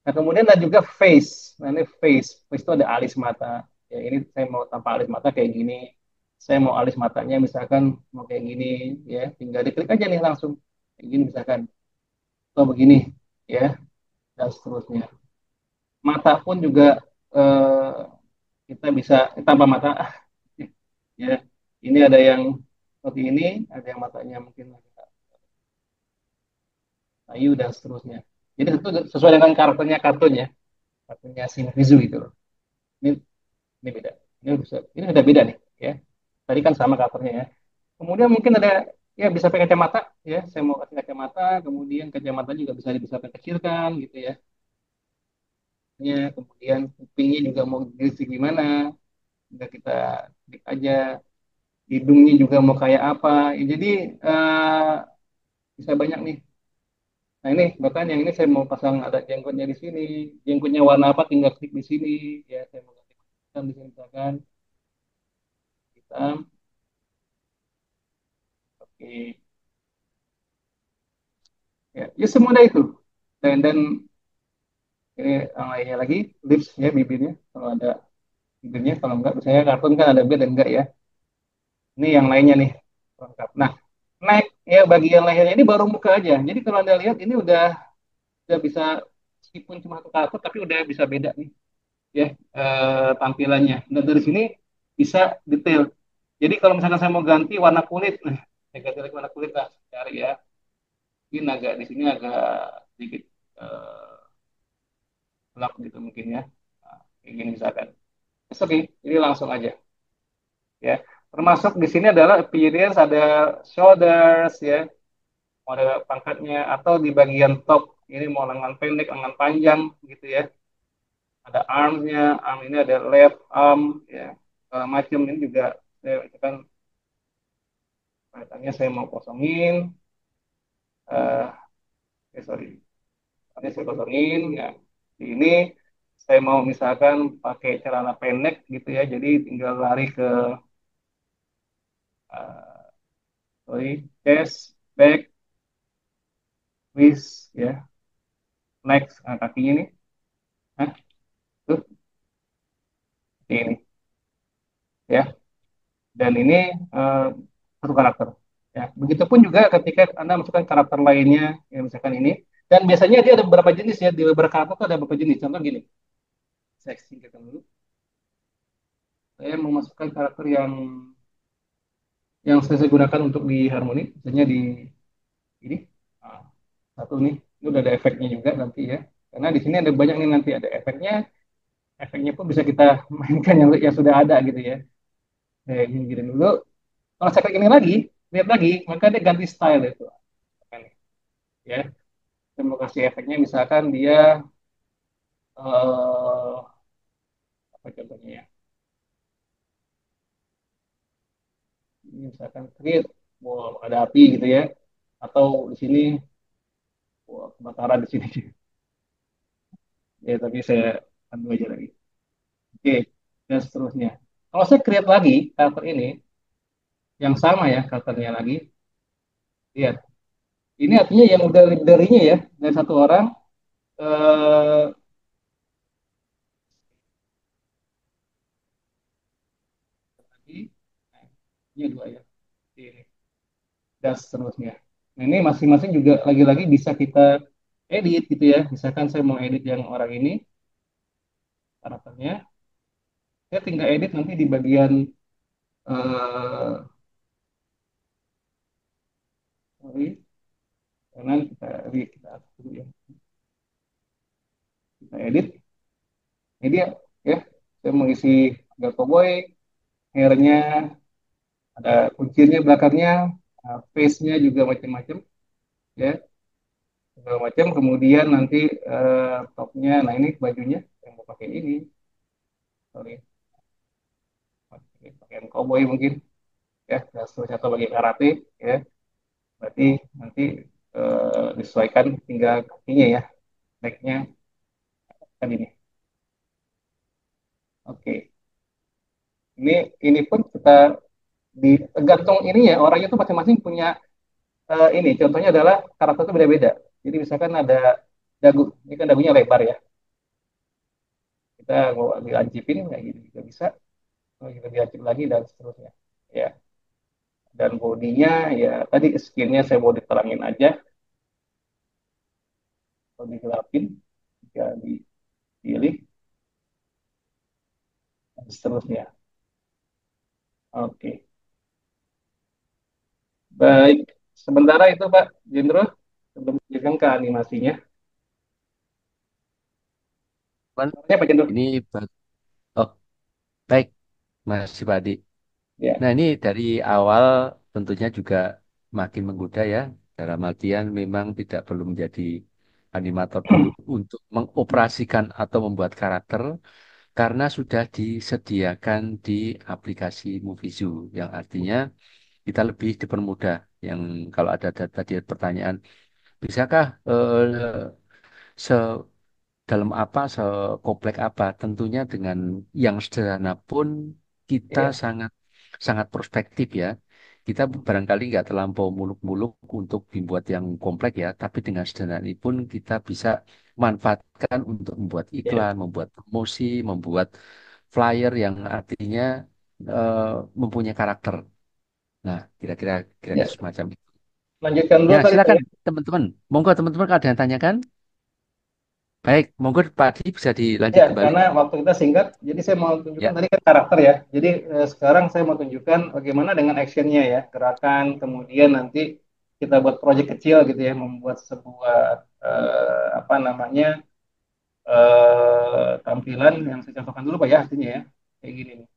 Nah, kemudian ada juga face. Nah, ini face itu ada alis mata. Ya, ini saya mau tanpa alis mata kayak gini. Saya mau alis matanya misalkan mau kayak gini, ya, tinggal diklik aja nih langsung kayak gini misalkan, atau begini, ya, dan seterusnya. Mata pun juga eh, kita bisa tambah mata, ya. Ini ada yang seperti ini, ada yang matanya mungkin agak ayu dan seterusnya. Jadi itu sesuai dengan karakternya kartun ya, kartunya Shimizu itu. Ini ini beda. Ini sudah beda nih, ya. Tadi kan sama karakternya ya. Kemudian mungkin ada, ya, bisa pakai kacamata, ya. Saya mau kasih kacamata, kemudian kacamata juga bisa kecilkan gitu ya. Ya, kemudian kupingnya juga mau diisi gimana, udah kita klik aja. Hidungnya juga mau kayak apa. Ya, jadi bisa banyak nih. Nah, ini bahkan yang ini saya mau pasang ada jenggotnya di sini. Jenggotnya warna apa tinggal klik di sini. Ya, saya mau ganti hitam di sini misalkan hitam. Oke. Ya, ya semudah itu. Dan ini yang lainnya lagi, lips ya, bibirnya. Kalau ada bibirnya, kalau enggak, misalnya kartun kan ada bibir dan enggak ya. Ini yang lainnya nih, lengkap. Nah, neck ya, bagian lehernya ini baru muka aja. Jadi kalau Anda lihat ini udah bisa, meskipun cuma satu karakter tapi udah bisa beda nih ya, tampilannya. Dan dari sini bisa detail. Jadi kalau misalkan saya mau ganti warna kulit, nah, saya ganti lagi warna kulit lah, cari ya. Mungkin agak di sini agak sedikit gelap gitu mungkin ya. Nah, kayak gini misalkan. Oke, okay. Ini langsung aja ya. Termasuk di sini adalah appearance, ada shoulders ya, mau ada pangkatnya, atau di bagian top ini mau lengan pendek, lengan panjang gitu ya. Ada armnya, arm ini ada left arm ya, segala macam ini juga saya kan kaitannya saya mau kosongin, sorry, ini saya kosongin ya. Di ini saya mau misalkan pakai celana pendek gitu ya, jadi tinggal lari ke uh, sorry, chest, back, wrist ya, next, kakinya nih, nah, tuh ini ya. Dan ini uh, satu karakter ya. Begitupun juga ketika Anda masukkan karakter lainnya, ya misalkan ini. Dan biasanya dia ada beberapa jenis ya, di beberapa karakter tuh ada beberapa jenis. Contoh gini, saya singkatkan dulu. Saya memasukkan karakter yang saya gunakan untuk di Harmony, misalnya di ini. Nah, satu nih, ini udah ada efeknya juga nanti ya. Karena di sini ada banyak nih nanti ada efeknya. Efeknya pun bisa kita mainkan yang sudah ada gitu ya. Ini gini dulu. Kalau saya klik ini lagi, lihat lagi, maka dia ganti style itu. Ya, saya mau kasih efeknya misalkan dia apa contohnya ya? Ini misalkan create, wow, ada api gitu ya. Atau di sini, wow, kebakaran di sini. Ya, tapi saya ambil aja lagi. Oke, dan seterusnya. Kalau saya create lagi karakter ini, yang sama ya karakternya lagi, lihat. Ini artinya yang udah leadernya ya, dari satu orang, eh, lagi, nah, ini dua ya. Ini. Dan seterusnya. Nah, ini masing-masing juga lagi-lagi bisa kita edit gitu ya. Misalkan saya mau edit yang orang ini, karakternya, saya tinggal edit nanti di bagian eh sorry, kanan kita atur dulu ya. Kita edit, ini dia ya. Saya mengisi gambar cowboy, hairnya, ada kuncirnya belakangnya, face-nya juga macam-macam ya, segala macam. Kemudian nanti topnya, nah ini bajunya yang mau pakai ini, sorry, pakaian cowboy mungkin ya, sesuai atau bagi karate ya. Berarti nanti disesuaikan tinggal kakinya ya, necknya kan ini. Oke, ini pun kita di tergantung ini ya, orangnya tuh masing-masing punya ini. Contohnya adalah karakter itu beda-beda. Jadi misalkan ada dagu, ini kan dagunya lebar ya. Kita mau dilancipin kayak gitu juga bisa. Kalau kita dilancip lagi dan seterusnya. Ya. Dan bodinya ya tadi skinnya saya mau diterangin aja, atau digelapin, jika dipilih dan seterusnya. Oke. Baik. Sementara itu Pak Jendro, sebelum dilanjutkan ke animasinya. Cuman Sebenarnya Pak Jendro. ini oh baik Mas Padi. Ya. Nah ini dari awal tentunya juga makin menggoda ya. Dalam artian memang tidak perlu menjadi animator dulu untuk mengoperasikan atau membuat karakter karena sudah disediakan di aplikasi Moviezoo yang artinya kita lebih dipermudah. Yang kalau ada tadi pertanyaan, bisakah dalam apa, sekomplek apa? Tentunya dengan yang sederhana pun kita Ya. sangat sangat prospektif ya. Kita barangkali nggak terlampau muluk-muluk untuk dibuat yang kompleks ya, tapi dengan sederhana ini pun kita bisa manfaatkan untuk membuat Ya. iklan, membuat promosi, membuat flyer yang artinya eh, mempunyai karakter. Nah, kira-kira Ya. semacam itu. Lanjutkan dulu Ya, tadi Pak silakan ya. teman-teman. Monggo teman-teman kalau ada yang tanyakan. Baik, monggo Pak Adi bisa dilanjut Ya, kembali. karena waktu kita singkat, jadi saya mau tunjukkan Ya. tadi kan karakter ya. Jadi sekarang saya mau tunjukkan bagaimana dengan actionnya ya, gerakan, kemudian nanti kita buat proyek kecil gitu ya, membuat sebuah apa namanya tampilan yang saya contohkan dulu Pak ya, artinya ya, kayak gini nih.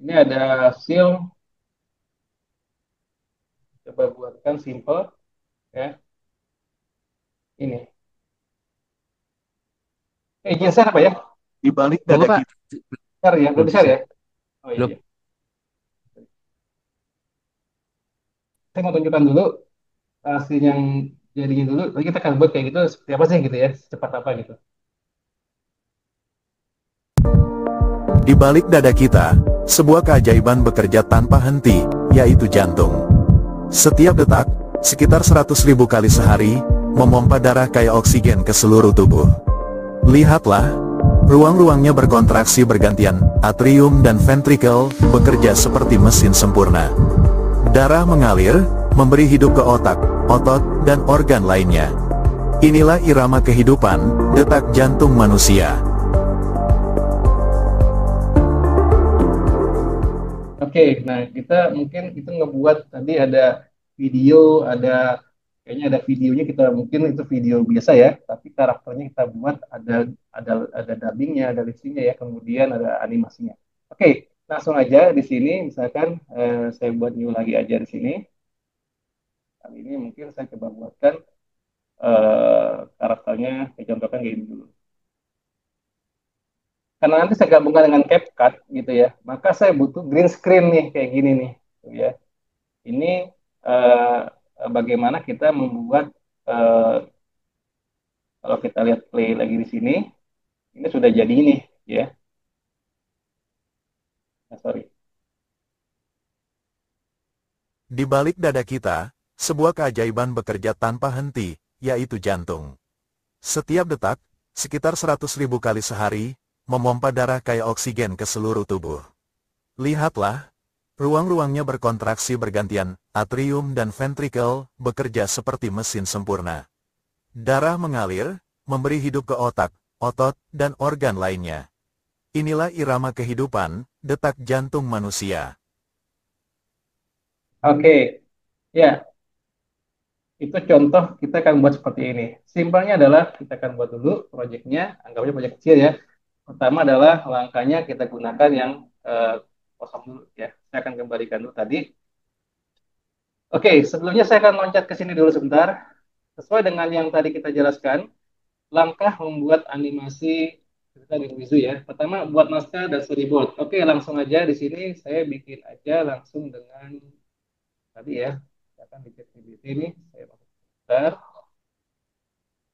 Ini ada shield, coba buatkan simple ya, ini. Izin share apa ya? Di balik Monggo dada Pak. kita. Share ya, belum Belum share bisa. ya? Oh Belum. iya. Saya mau tunjukkan dulu hasil yang jadinya dulu. Nanti kita akan buat kayak gitu seperti apa sih gitu ya, secepat apa gitu. Di balik dada kita, sebuah keajaiban bekerja tanpa henti, yaitu jantung. Setiap detak, sekitar 100.000 kali sehari, memompa darah kayak oksigen ke seluruh tubuh. Lihatlah, ruang-ruangnya berkontraksi bergantian, atrium dan ventricle bekerja seperti mesin sempurna. Darah mengalir, memberi hidup ke otak, otot, dan organ lainnya. Inilah irama kehidupan, detak jantung manusia. Oke, nah kita mungkin itu ngebuat tadi ada video, kayaknya ada videonya, kita mungkin itu video biasa ya, tapi karakternya kita buat ada dubbingnya, ada lip-syncnya ya, kemudian ada animasinya. Oke, langsung aja di sini, misalkan saya buat new lagi aja di sini. Kali ini mungkin saya coba buatkan karakternya, saya contohkan kayak ini dulu. Karena nanti saya gabungkan dengan CapCut gitu ya, maka saya butuh green screen nih kayak gini nih, gitu ya. Ini eh, bagaimana kita membuat eh, kalau kita lihat play lagi di sini, ini sudah jadi ini ya. Sorry. Di balik dada kita, sebuah keajaiban bekerja tanpa henti, yaitu jantung. Setiap detak, sekitar 100.000 kali sehari, memompa darah kayak oksigen ke seluruh tubuh. Lihatlah, ruang-ruangnya berkontraksi bergantian, atrium dan ventrikel bekerja seperti mesin sempurna. Darah mengalir, memberi hidup ke otak, otot, dan organ lainnya. Inilah irama kehidupan, detak jantung manusia. Oke, ya, itu contoh kita akan buat seperti ini. Simpelnya adalah kita akan buat dulu proyeknya, anggapnya proyek kecil ya. Pertama adalah langkahnya kita gunakan yang kosong dulu ya. Saya akan kembalikan dulu tadi. Oke, sebelumnya saya akan loncat ke sini dulu sebentar. Sesuai dengan yang tadi kita jelaskan, langkah membuat animasi kita di Wizu ya. Pertama buat naskah dan storyboard. Oke, langsung aja di sini saya bikin aja langsung dengan tadi ya. Saya akan bikin PPT ini. Saya masuk sebentar.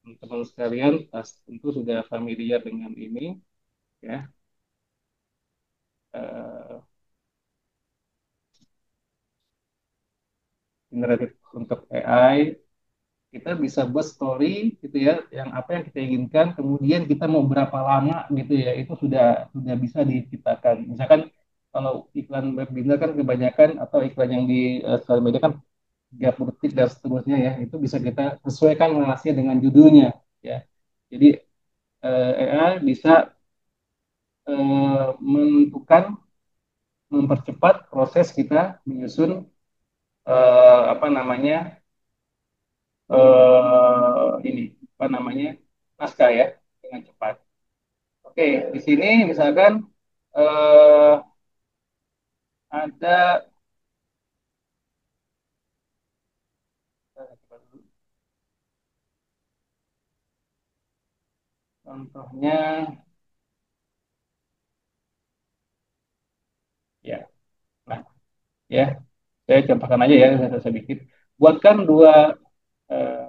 Teman-teman sekalian, tentu sudah familiar dengan ini ya. Eh, Generatif untuk AI, kita bisa buat story gitu ya, yang apa yang kita inginkan, kemudian kita mau berapa lama gitu ya, itu sudah bisa diciptakan. Misalkan kalau iklan webinar kan kebanyakan, atau iklan yang di sosial media kan 30 detik dan seterusnya ya, itu bisa kita sesuaikan relasinya dengan judulnya ya. Jadi AI bisa menentukan, mempercepat proses kita menyusun apa namanya ini apa namanya naskah ya dengan cepat. Oke, di sini misalkan eh, ada contohnya ya, nah ya saya contohkan aja ya, saya bikin buatkan dua eh,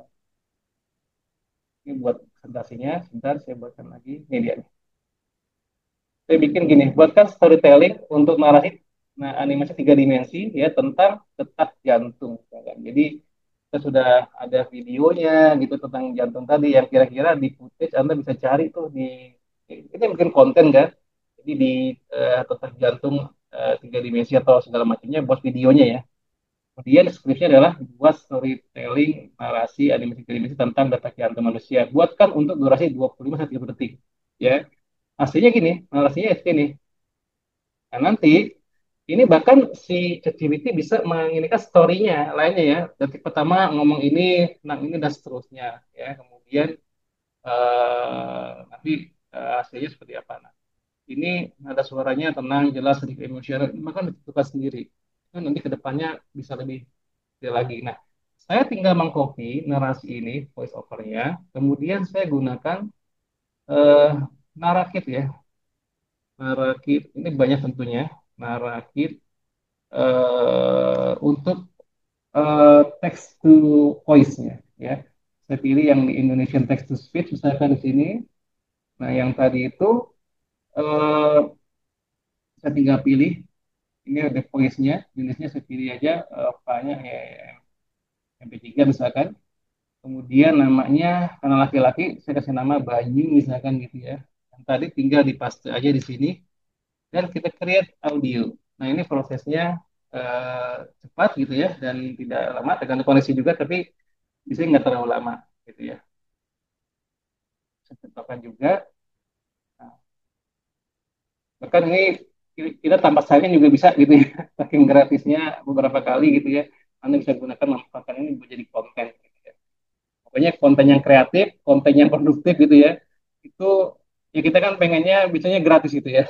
ini buat presentasinya, sebentar saya buatkan lagi, ini dia. Saya bikin gini, buatkan storytelling untuk narasi, nah animasi 3 dimensi ya tentang detak jantung. Ya kan? Jadi kita sudah ada videonya gitu tentang jantung tadi, yang kira-kira di footage Anda bisa cari tuh di ini mungkin konten kan. Jadi di detak jantung 3 dimensi atau segala macamnya buat videonya ya. Kemudian deskripsinya adalah buat storytelling narasi animasi 3 dimensi tentang detak jantung manusia. Buatkan untuk durasi 25 sampai 30 detik. Ya, hasilnya gini, narasinya ini. Nah, nanti ini bahkan si ChatGPT bisa menginikan story-nya lainnya ya. Detik pertama ngomong ini, tentang ini dan seterusnya ya. Kemudian nanti hasilnya seperti apa. Nah, ini ada suaranya tenang, jelas, sedikit emosional, maka ditentukan sendiri. Kan nanti ke depannya bisa lebih detail lagi. Nah, saya tinggal mengcopy narasi ini, voice over-nya, kemudian saya gunakan eh, narakit ya. Narakit ini banyak tentunya. Narakit untuk text to voice-nya ya. Saya pilih yang di Indonesian text to speech misalkan di sini. Nah, yang tadi itu eh, saya tinggal pilih, ini ada voice-nya, jenisnya saya pilih aja filenya ya, MP3 misalkan. Kemudian namanya karena laki-laki saya kasih nama Bayu misalkan gitu ya. Yang tadi tinggal dipaste aja di sini dan kita create audio. Nah, ini prosesnya eh, cepat gitu ya dan tidak lama tergantung kondisi juga tapi bisa nggak terlalu lama gitu ya. Saya contohkan juga. Nah, bahkan ini kita tanpa sayangnya juga bisa gitu ya. Saking gratisnya beberapa kali gitu ya. Anda bisa gunakan manfaatkan ini menjadi konten. Gitu ya. Pokoknya konten yang kreatif, konten yang produktif gitu ya. Itu ya kita kan pengennya biasanya gratis gitu ya.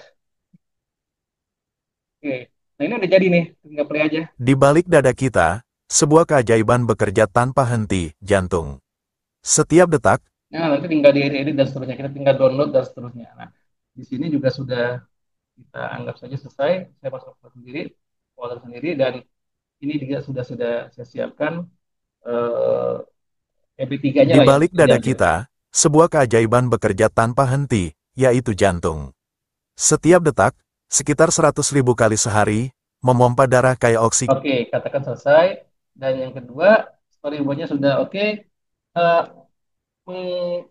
Oke. Nah ini udah jadi nih, tinggal play aja. Di balik dada kita, sebuah keajaiban bekerja tanpa henti, jantung. Setiap detak, Nah nanti tinggal diedit dan seterusnya. Kita tinggal download dan seterusnya. Nah di sini juga sudah kita anggap saja selesai. Saya masuk sendiri, folder sendiri dan ini juga sudah saya siapkan MP3-nya di lah ya, balik tiga dada aja. kita, sebuah keajaiban bekerja tanpa henti, yaitu jantung. Setiap detak, sekitar 100.000 kali sehari, memompa darah kayak oksigen. Oke, katakan selesai. Dan yang kedua, storyboardnya sudah oke. Eh,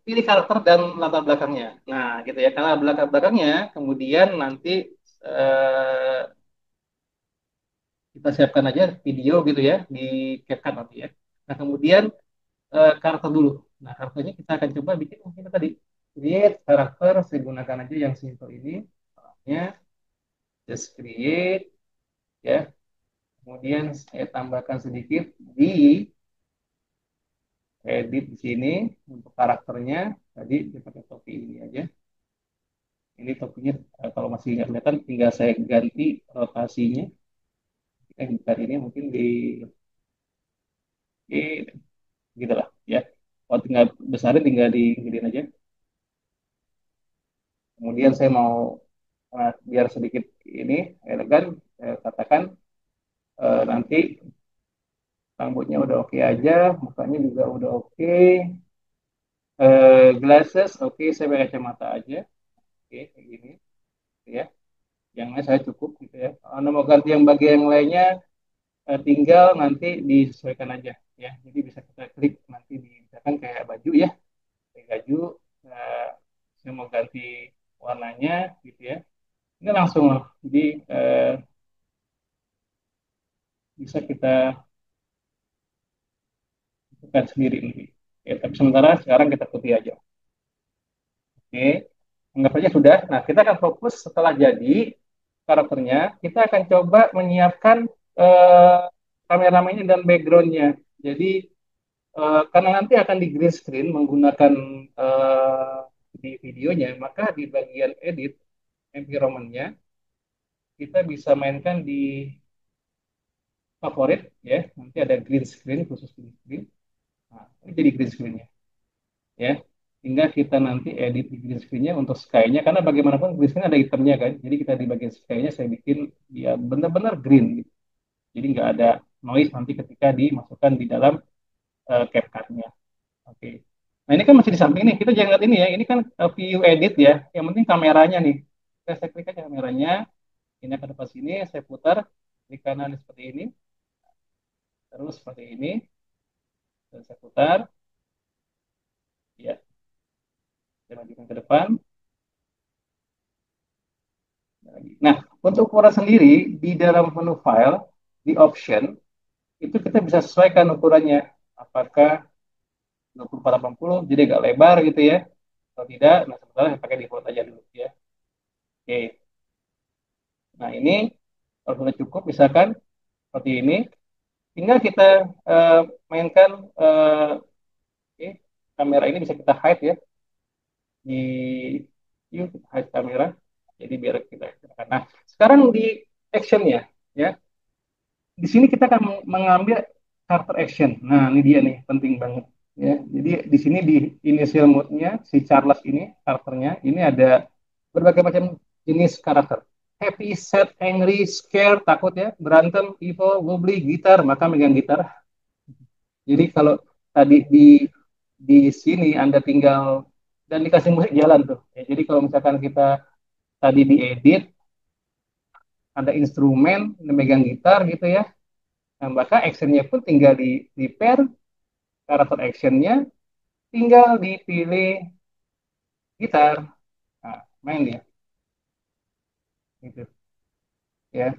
pilih karakter dan latar belakangnya. Nah, gitu ya. Karena belakang belakangnya, kemudian nanti eh, kita siapkan aja video gitu ya di CapCut nanti ya. Nah, kemudian karakter dulu. Nah, karakternya kita akan coba bikin kita tadi create karakter. Saya gunakan aja yang simple ini. Ya, just create ya. Kemudian saya tambahkan sedikit di edit di sini untuk karakternya. Tadi saya pakai topi ini aja. Ini topinya kalau masih nggak kelihatan, tinggal saya ganti rotasinya. Bukan ini mungkin di gitu lah ya. Kalau tinggal besarin tinggal gedein aja. Kemudian saya mau biar sedikit ini elegan, saya katakan nanti rambutnya udah oke aja, mukanya juga udah oke. Glasses, oke, saya pakai kacamata aja, oke, kayak gini, gitu ya. Yang lain saya cukup gitu ya. Anda mau ganti yang bagian yang lainnya, tinggal nanti disesuaikan aja ya. Jadi bisa kita klik nanti di misalkan kayak baju ya, kayak baju, eh, saya mau ganti warnanya gitu ya. Ini langsung loh. Jadi eh, bisa kita tentukan sendiri nih. Ya, tapi sementara sekarang kita putih aja. Oke, anggap aja sudah. Nah, kita akan fokus setelah jadi karakternya. Kita akan coba menyiapkan eh, kameramennya dan backgroundnya. Jadi karena nanti akan di green screen menggunakan eh, di videonya, maka di bagian edit environment-nya kita bisa mainkan di favorit ya. Nanti ada green screen khusus green screen. Nah, ini jadi green screen-nya ya. Hingga kita nanti edit di green screen-nya untuk sky-nya karena bagaimanapun green screen ada itemnya kan. Jadi kita di bagian sky-nya saya bikin ya benar-benar green gitu. Jadi nggak ada noise nanti ketika dimasukkan di dalam CapCut-nya. Oke. Nah ini kan masih di samping nih. Kita jangan lihat ini ya. Ini kan view edit ya. Yang penting kameranya nih. Saya klik aja kameranya. Ini akan depan sini. Saya putar di kanan seperti ini. Terus seperti ini. Dan saya putar. Ya. Saya majukan ke depan. Nah, untuk ukuran sendiri di dalam menu file di option itu kita bisa sesuaikan ukurannya. Apakah 2480 jadi agak lebar gitu ya atau tidak. Nah, sementara saya pakai default aja dulu ya. Oke. Nah, ini kalau sudah cukup misalkan seperti ini, tinggal kita eh, mainkan oke, kamera ini bisa kita hide ya di view kita hide kamera. Jadi biar kita nah, sekarang di actionnya ya. Di sini kita akan mengambil karakter action. Nah, ini dia nih, penting banget. Ya, jadi di sini di initial mode-nya si Charles ini karakternya ini ada berbagai macam jenis karakter. Happy, sad, angry, scared, takut ya, berantem, evil, wobbly, gitar, maka megang gitar. Jadi kalau tadi di sini Anda tinggal dan dikasih musik jalan tuh. Ya, jadi kalau misalkan kita tadi diedit, ada instrumen, megang gitar gitu ya. Nah, maka actionnya pun tinggal di pair karakter actionnya, tinggal dipilih gitar. Nah, main dia, gitu ya.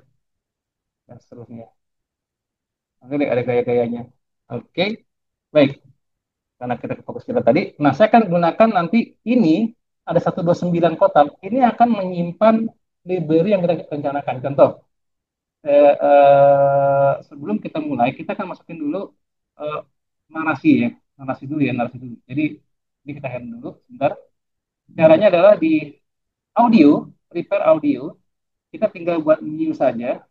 dan seterusnya. Nanti ada gaya-gayanya. Oke, baik. Karena kita fokus kita tadi. Nah, saya akan gunakan nanti ini ada 129 kotak. Ini akan menyimpan library yang kita rencanakan. Contoh, sebelum kita mulai, kita akan masukin dulu eh, narasi ya, narasi dulu. Jadi ini kita hand dulu, sebentar. Caranya adalah di audio, prepare audio, kita tinggal buat new saja,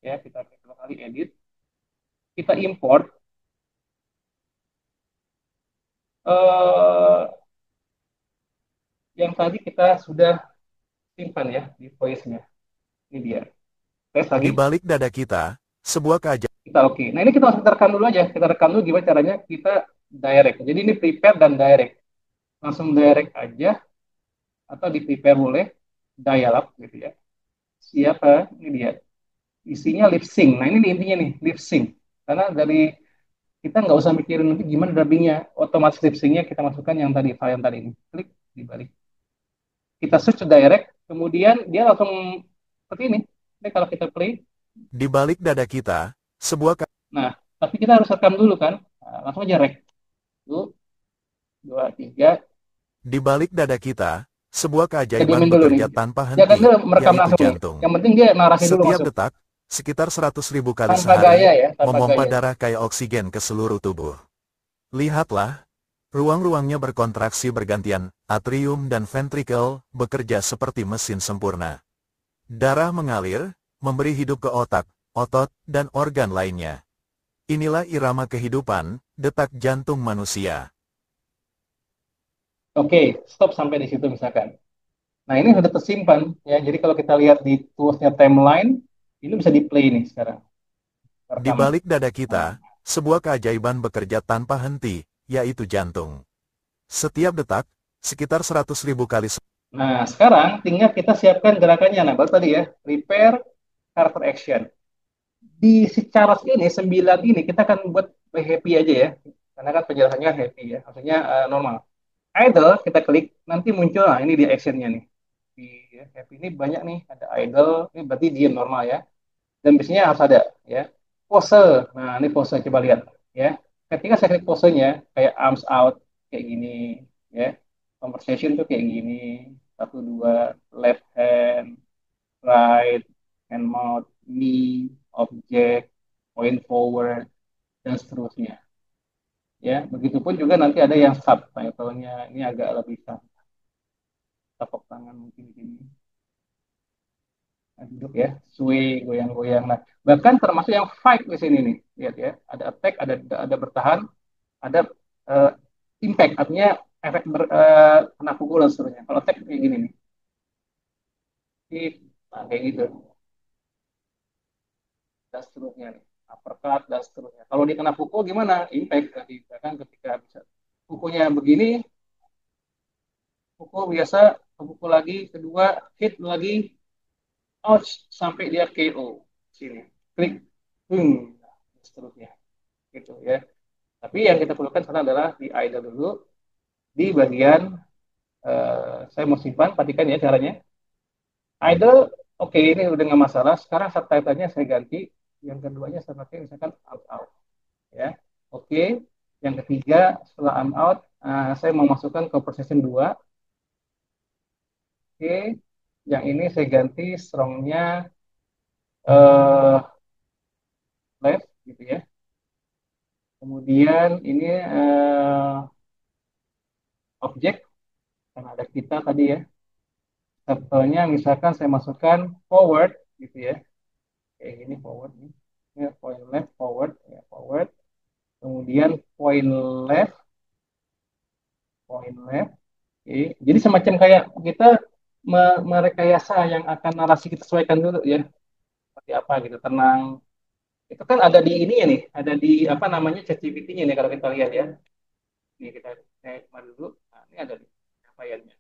ya kita dua kali edit, kita import eh, yang tadi kita sudah simpan ya di voice-nya. Ini dia. Tes lagi. Di balik dada kita, sebuah keajaiban. Kita oke. Nah ini kita langsung rekam dulu aja. Kita rekam dulu gimana caranya kita direct. Jadi ini prepare dan direct. Langsung direct aja atau di prepare boleh. Dial up gitu ya. Siapa? Ini dia. Isinya lip sync. Nah ini nih intinya nih lip sync. Karena dari kita nggak usah mikirin nanti gimana dubbingnya. Otomatis lip syncnya kita masukkan yang tadi file yang tadi ini. Klik di balik. Kita switch to direct. Kemudian dia langsung seperti ini. Ini kalau kita play. Di balik dada kita, sebuah Nah, tapi kita harus rekam dulu kan. Nah, langsung aja rek. 1, 2, 3. Di balik dada kita, sebuah Kita keajaiban diemin dulu nih. bekerja tanpa Jangan henti, dulu merekam yaitu langsung nih. jantung. Yang penting dia narasi dulu Setiap masuk. detak, sekitar 100.000 kali Tanpa gaya sehari, ya, tanpa memompa gaya. darah kayak oksigen ke seluruh tubuh. Lihatlah, ruang-ruangnya berkontraksi bergantian, atrium dan ventrikel bekerja seperti mesin sempurna. Darah mengalir, memberi hidup ke otak, otot, dan organ lainnya. Inilah irama kehidupan, detak jantung manusia. Oke, stop sampai di situ misalkan. Nah, ini sudah tersimpan ya. Jadi kalau kita lihat di toolsnya timeline, ini bisa di play nih sekarang. Di Rekam. balik dada kita, sebuah keajaiban bekerja tanpa henti, yaitu jantung. Setiap detak, sekitar 100.000 kali. Nah, sekarang tinggal kita siapkan gerakannya. Nah, baru tadi ya, prepare character action. Di si Charles ini, 9 ini, kita akan buat happy aja ya. Karena kan penjelasannya happy ya, maksudnya normal. Idle, kita klik, nanti muncul, nah ini dia actionnya nih. Di happy ini banyak nih, ada idle, ini berarti diam normal ya. Dan biasanya harus ada ya. Pose, nah ini pose, coba lihat ya. Ketika saya klik posenya, kayak arms out, kayak gini ya. Conversation tuh kayak gini, 1, 2, left hand, right, hand mouth, knee, object, point forward, dan seterusnya. Ya, begitupun juga nanti ada yang subtitle-nya ini agak lebih tepuk tangan mungkin di sini. Nah, duduk ya, sway, goyang-goyang. Nah, bahkan termasuk yang fight di sini nih. Lihat ya, ada attack, ada bertahan, ada uh, impact, artinya efek kena pukul dan seterusnya. Kalau attack kayak gini nih. Nah, kayak gitu. Dan seterusnya nih. Uppercut dan seterusnya. Kalau dia kena pukul gimana? Impact tadi kan ketika bisa pukulnya begini, pukul biasa, pukul lagi, kedua hit lagi, ouch sampai dia KO sini. Klik, nah, seterusnya gitu ya. Tapi yang kita perlukan sekarang adalah di idle dulu di bagian saya mau simpan, perhatikan ya caranya. Idle, oke, ini udah nggak masalah. Sekarang subtitlenya saya ganti. Yang keduanya saya pakai misalkan out. Ya, oke. Yang ketiga setelah I'm out, saya mau masukkan ke procession 2. Oke, yang ini saya ganti strongnya left gitu ya. Kemudian ini objek karena ada kita tadi ya. Subtitlenya misalkan saya masukkan forward gitu ya. Kayak gini forward nih. Ya, point left forward ya forward. Kemudian left, point left. Oke. Jadi semacam kayak kita merekayasa yang akan narasi kita sesuaikan dulu ya. Seperti apa gitu, tenang. Itu kan ada di ini ya nih, ada di apa namanya ChatGPT-nya nih kalau kita lihat ya. Ini kita kemarin dulu. Nah, ini ada nih penyampaiannya.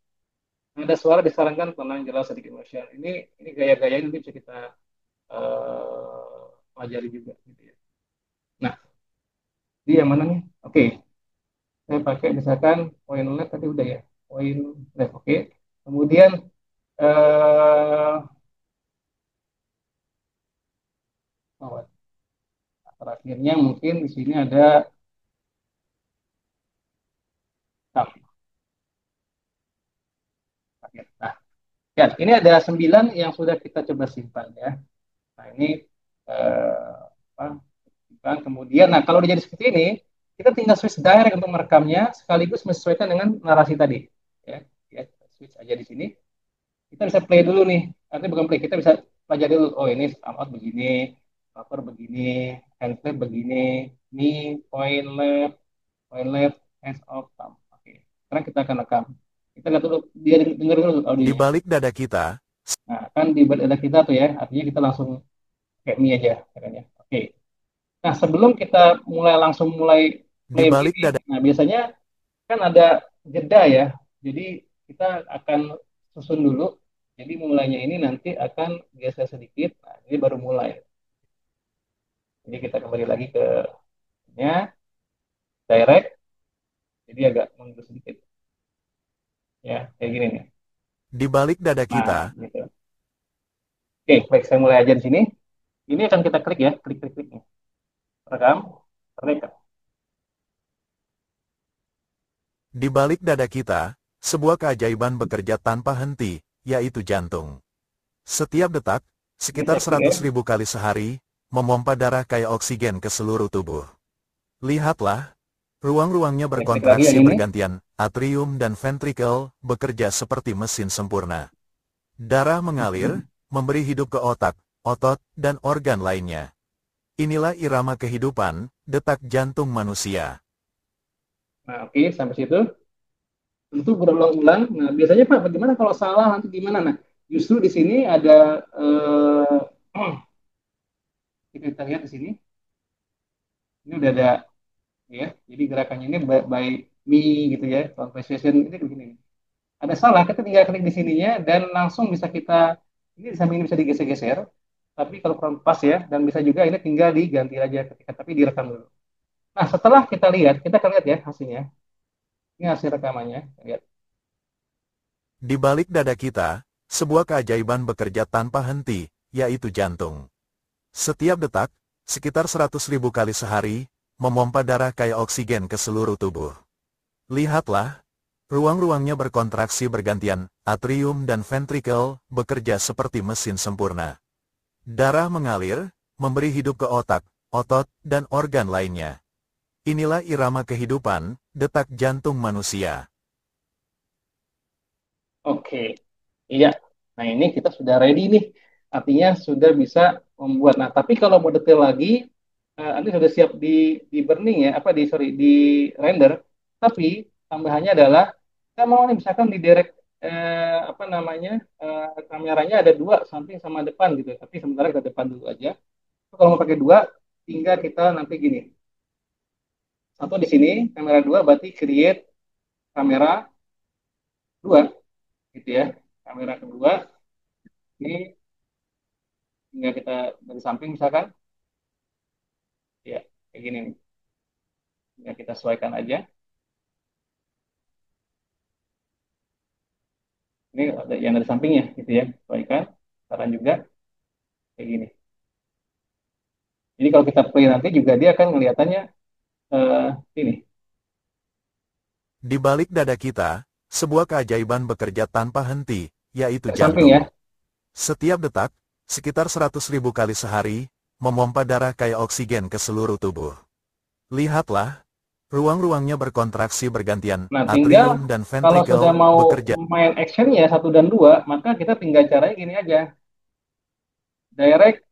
Ada suara disarankan tenang, jelas, sedikit emosional. Ini gaya-gaya ini bisa kita pelajari juga gitu ya. Nah, di yang mana nih? Oke, saya pakai misalkan point left tadi udah ya, point left. Oke, kemudian bawah. Nah, terakhirnya mungkin di sini ada tam. Nah, ya, ini ada 9 yang sudah kita coba simpan ya. Nah, ini apa, simpan. Kemudian, nah kalau udah jadi seperti ini, kita tinggal switch direct untuk merekamnya sekaligus menyesuaikan dengan narasi tadi. Ya, ya switch aja di sini. Kita bisa play dulu nih. Artinya bukan play, kita bisa pelajari dulu. Oh ini out begini, cover begini, hand flip begini, ini point left, hands off, thumb. Oke. Sekarang kita akan rekam. Kita nggak dulu, dia denger dulu Di audionya. balik dada kita, Nah, kan di dada kita tuh ya, artinya kita langsung kayak ini aja, ya kan ya. Oke. Nah, sebelum kita langsung mulai di play balik begini, dada, nah biasanya kan ada jeda ya. Jadi kita akan susun dulu. Jadi mulainya ini nanti akan geser sedikit. Nah, ini baru mulai. Jadi kita kembali lagi ke nya direct. Jadi agak mundur sedikit. Ya, kayak gini nih. di balik dada kita, Nah, gitu. Oke, baik saya mulai aja di sini. Ini akan kita klik ya, klik klik klik nih. Rekam, rekam. di balik dada kita, sebuah keajaiban bekerja tanpa henti, yaitu jantung. Setiap detak, Ini sekitar saya klik ya. 100.000 kali sehari, memompa darah kayak oksigen ke seluruh tubuh. Lihatlah, ruang-ruangnya Saya klik lagi berkontraksi yang ini. bergantian, atrium dan ventrikel bekerja seperti mesin sempurna. Darah mengalir, memberi hidup ke otak, otot, dan organ lainnya. Inilah irama kehidupan, detak jantung manusia. Nah, oke, sampai situ. Tentu berulang-ulang. Nah, biasanya Pak, bagaimana kalau salah nanti gimana? Nah, justru di sini ada kita lihat di sini. Ini udah ada ya. Jadi gerakannya ini by me gitu ya. Conversation ini begini. Ada salah, kita tinggal klik di sininya dan langsung bisa kita ini di samping ini bisa digeser-geser. Tapi kalau kurang pas ya dan bisa juga ini tinggal diganti aja ketika tapi direkam dulu. Nah, setelah kita lihat, kita akan lihat ya hasilnya. Ini hasil rekamannya. Lihat. Di balik dada kita, sebuah keajaiban bekerja tanpa henti, yaitu jantung. Setiap detak, sekitar 100.000 kali sehari, memompa darah kayak oksigen ke seluruh tubuh. Lihatlah, ruang-ruangnya berkontraksi bergantian, atrium dan ventrikel bekerja seperti mesin sempurna. Darah mengalir, memberi hidup ke otak, otot, dan organ lainnya. Inilah irama kehidupan, detak jantung manusia. Oke. Iya. Nah, ini kita sudah ready nih. Artinya sudah bisa membuat. Nah, tapi kalau mau detail lagi, ini sudah siap di burning ya, apa di sorry di render. Tapi tambahannya adalah kita mau nih misalkan di direct apa namanya kameranya ada dua samping sama depan gitu. Tapi sementara kita depan dulu aja. Kalau mau pakai dua, tinggal kita nanti gini. Satu di sini, kamera dua berarti create kamera dua gitu ya. Kamera kedua ini tinggal kita dari samping misalkan ya kayak gini nih ya kita sesuaikan aja ini ada yang dari sampingnya gitu ya sesuaikan saran juga kayak gini jadi kalau kita play nanti juga dia akan ngelihatannya eh ini Di balik dada kita, sebuah keajaiban bekerja tanpa henti, yaitu dari samping ya. jantung. Setiap detak, sekitar 100.000 kali sehari, memompa darah kayak oksigen ke seluruh tubuh. Lihatlah, ruang-ruangnya berkontraksi bergantian, Nah tinggal atrium dan kalau sudah ventrikel mau bekerja. main actionnya satu dan dua maka kita tinggal caranya gini aja direct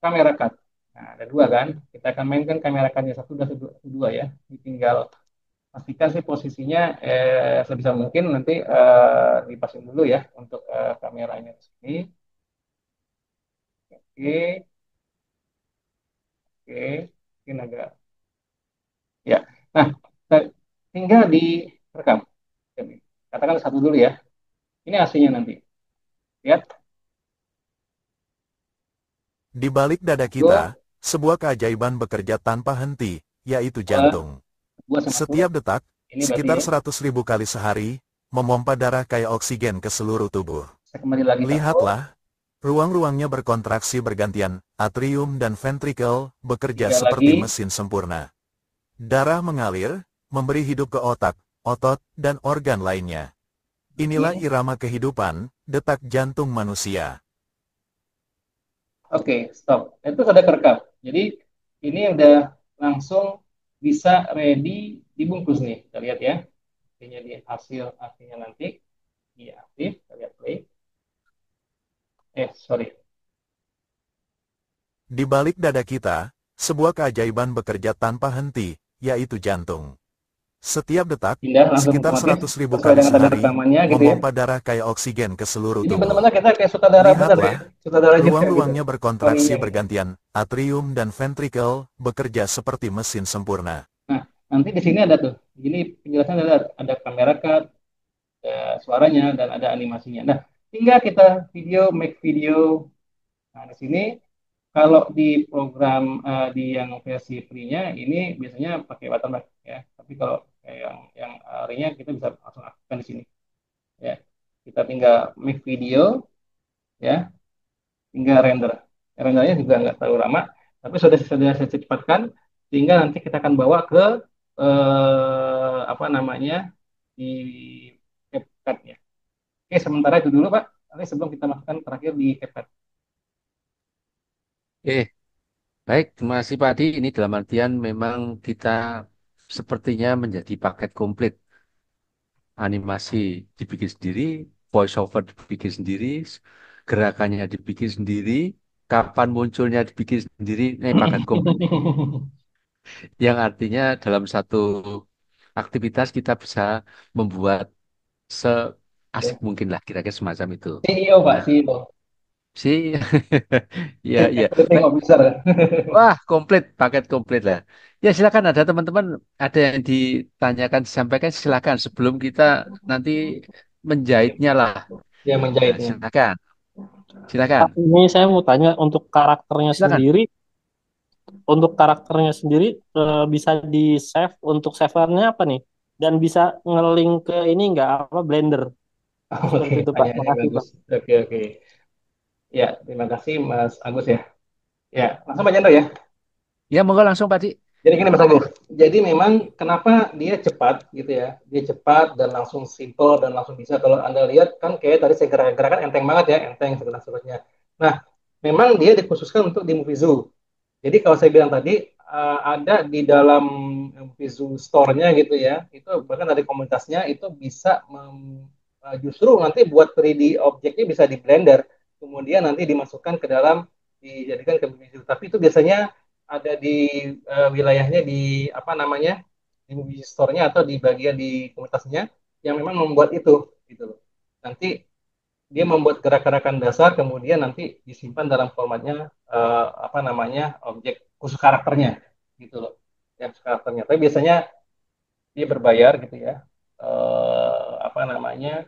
kamera cut nah ada dua kan kita akan mainkan kamera cutnya satu dan dua ya ini tinggal pastikan sih posisinya sebisa mungkin nanti dipasin dulu ya untuk kameranya di sini. Oke, oke, mungkin agak ya. Nah, tinggal direkam. Katakan satu dulu ya. Ini hasilnya nanti. Lihat, Di balik dada dua, kita, sebuah keajaiban bekerja tanpa henti, yaitu dua, jantung. dua sama satu. Setiap detak, Ini berarti sekitar ya. 100.000 kali sehari, memompa darah kayak oksigen ke seluruh tubuh. Saya kembali lagi satu. Lihatlah, Ruang-ruangnya berkontraksi bergantian, atrium dan ventrikel bekerja Tiga seperti lagi. mesin sempurna. Darah mengalir, memberi hidup ke otak, otot, dan organ lainnya. Inilah Oke, irama kehidupan, detak jantung manusia. Oke, stop. Itu sudah kerekam. Jadi ini udah langsung bisa ready dibungkus nih. Kita lihat ya. Artinya di hasil artinya nanti dia aktif. Kita lihat play. Sorry. Di balik dada kita, sebuah keajaiban bekerja tanpa henti, yaitu jantung. Setiap detak, Pindah langsung sekitar otomatis 100.000 sesuai kali dengan tanda sehari, rekamannya gitu ya. memompa darah kayak oksigen ke seluruh Jadi tubuh. benar-benar kita kayak sutradara benar ya. Lihatlah, Sutradara juga gitu. ruang-ruangnya berkontraksi Suaminya gitu. bergantian, atrium dan ventrikel bekerja seperti mesin sempurna. Nah, nanti di sini ada tuh. Ini penjelasan ada kamera cut, ada suaranya dan ada animasinya. Nah, tinggal kita make video. Nah, di sini kalau di program di yang versi free-nya ini biasanya pakai watermark ya. Tapi kalau kayak yang ringnya kita bisa langsung aktifkan di sini ya. Kita tinggal make video ya, tinggal render. Rendernya juga nggak terlalu lama, tapi sudah saya cepatkan sehingga nanti kita akan bawa ke apa namanya di CapCut ya. Oke, sementara itu dulu Pak. Nanti sebelum kita masukkan terakhir di CapCut. Eh, baik, terima kasih Pak Adi. Ini dalam artian memang kita sepertinya menjadi paket komplit. Animasi dibikin sendiri, voice over dibikin sendiri, gerakannya dibikin sendiri, kapan munculnya dibikin sendiri, ini paket komplit. Yang artinya dalam satu aktivitas kita bisa membuat seasik Oke. mungkin lah, kira-kira semacam itu. CEO Pak, Nah, CEO. sih, ya, ya. Operating Baik. Officer. Wah, komplit, paket komplit lah. Ya, silakan ada teman-teman, ada yang ditanyakan, disampaikan, silakan sebelum kita nanti menjahitnya lah. Yang Nah, menjahitnya. silakan, silakan, Pak, ini saya mau tanya silakan. untuk karakternya sendiri bisa di save untuk savernya apa nih? Dan bisa ngelink ke ini nggak apa Blender seperti Oke, itu Pak. pertanyaannya Makasih bagus. Pak. Oke, oke. Ya, terima kasih Mas Agus ya. Ya, langsung Pak Chandra ya. Ya, monggo langsung Pak Di. Jadi gini Mas Agus. Jadi memang kenapa dia cepat gitu ya. Dia cepat dan langsung simple dan langsung bisa. Kalau Anda lihat kan kayak tadi saya gerakan enteng banget ya, enteng segala-segalanya. Nah, memang dia dikhususkan untuk di Movie Zoo. Jadi kalau saya bilang tadi ada di dalam Vizu Store-nya gitu ya, itu bahkan dari komunitasnya itu bisa justru nanti buat 3D objeknya bisa di Blender, kemudian nanti dimasukkan ke dalam dijadikan ke Vizu. Tapi itu biasanya ada di wilayahnya di apa namanya di Movie Store-nya atau di bagian di komunitasnya yang memang membuat itu gitu loh. Nanti dia membuat gerak-gerakan dasar kemudian nanti disimpan dalam formatnya apa namanya objek khusus karakternya gitu loh yang khusus karakternya tapi biasanya dia berbayar gitu ya apa namanya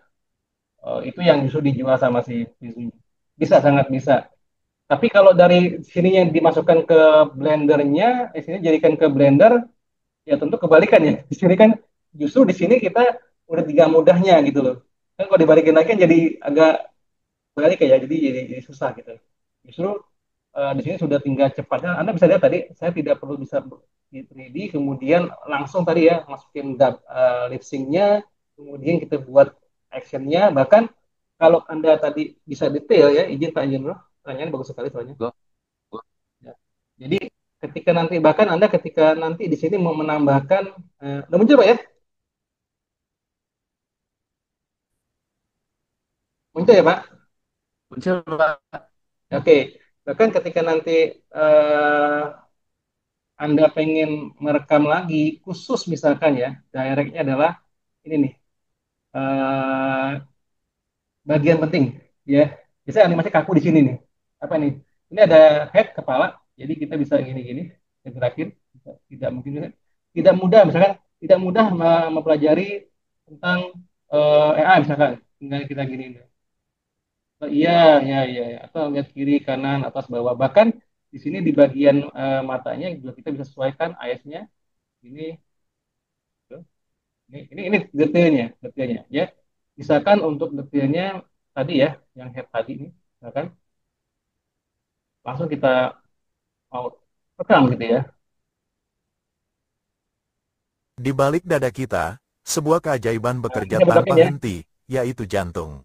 itu yang justru dijual sama si Vizu bisa sangat bisa tapi kalau dari sini yang dimasukkan ke blendernya sini jadikan ke blender ya tentu kebalikan ya di sini kan justru di sini kita udah tiga mudahnya gitu loh kan kalau dibalikin lagi kan jadi agak balik ya jadi susah gitu justru di sini sudah tinggal cepatnya Anda bisa lihat tadi saya tidak perlu bisa di 3D kemudian langsung tadi ya masukin lip syncnya kemudian kita buat actionnya bahkan kalau Anda tadi bisa detail ya izin Pak Izin bro pertanyaan bagus sekali soalnya Go, go. ya. Jadi ketika nanti bahkan Anda ketika nanti di sini mau menambahkan udah muncul Pak ya muncul ya Pak Muncul Pak. oke bahkan ketika nanti eh, Anda pengen merekam lagi, khusus misalkan ya, directnya adalah ini nih, eh, bagian penting, ya. Biasanya animasi kaku di sini nih. Apa nih? Ini ada head kepala, jadi kita bisa gini-gini, kita gerakin. Tidak mungkin, tidak mudah, misalkan tidak mudah mempelajari tentang AI misalkan, tinggal kita gini. Oh, iya, iya, iya, iya. Atau lihat kiri, kanan, atas, bawah. Bahkan di sini di bagian matanya juga kita bisa sesuaikan eyes-nya. Ini ini detailnya ya misalkan untuk detailnya tadi ya yang head tadi ini misalkan langsung kita mau rekam gitu ya. Di balik dada kita, sebuah keajaiban Nah, ini bekerja saya tanpa bedakin ya. henti, yaitu jantung.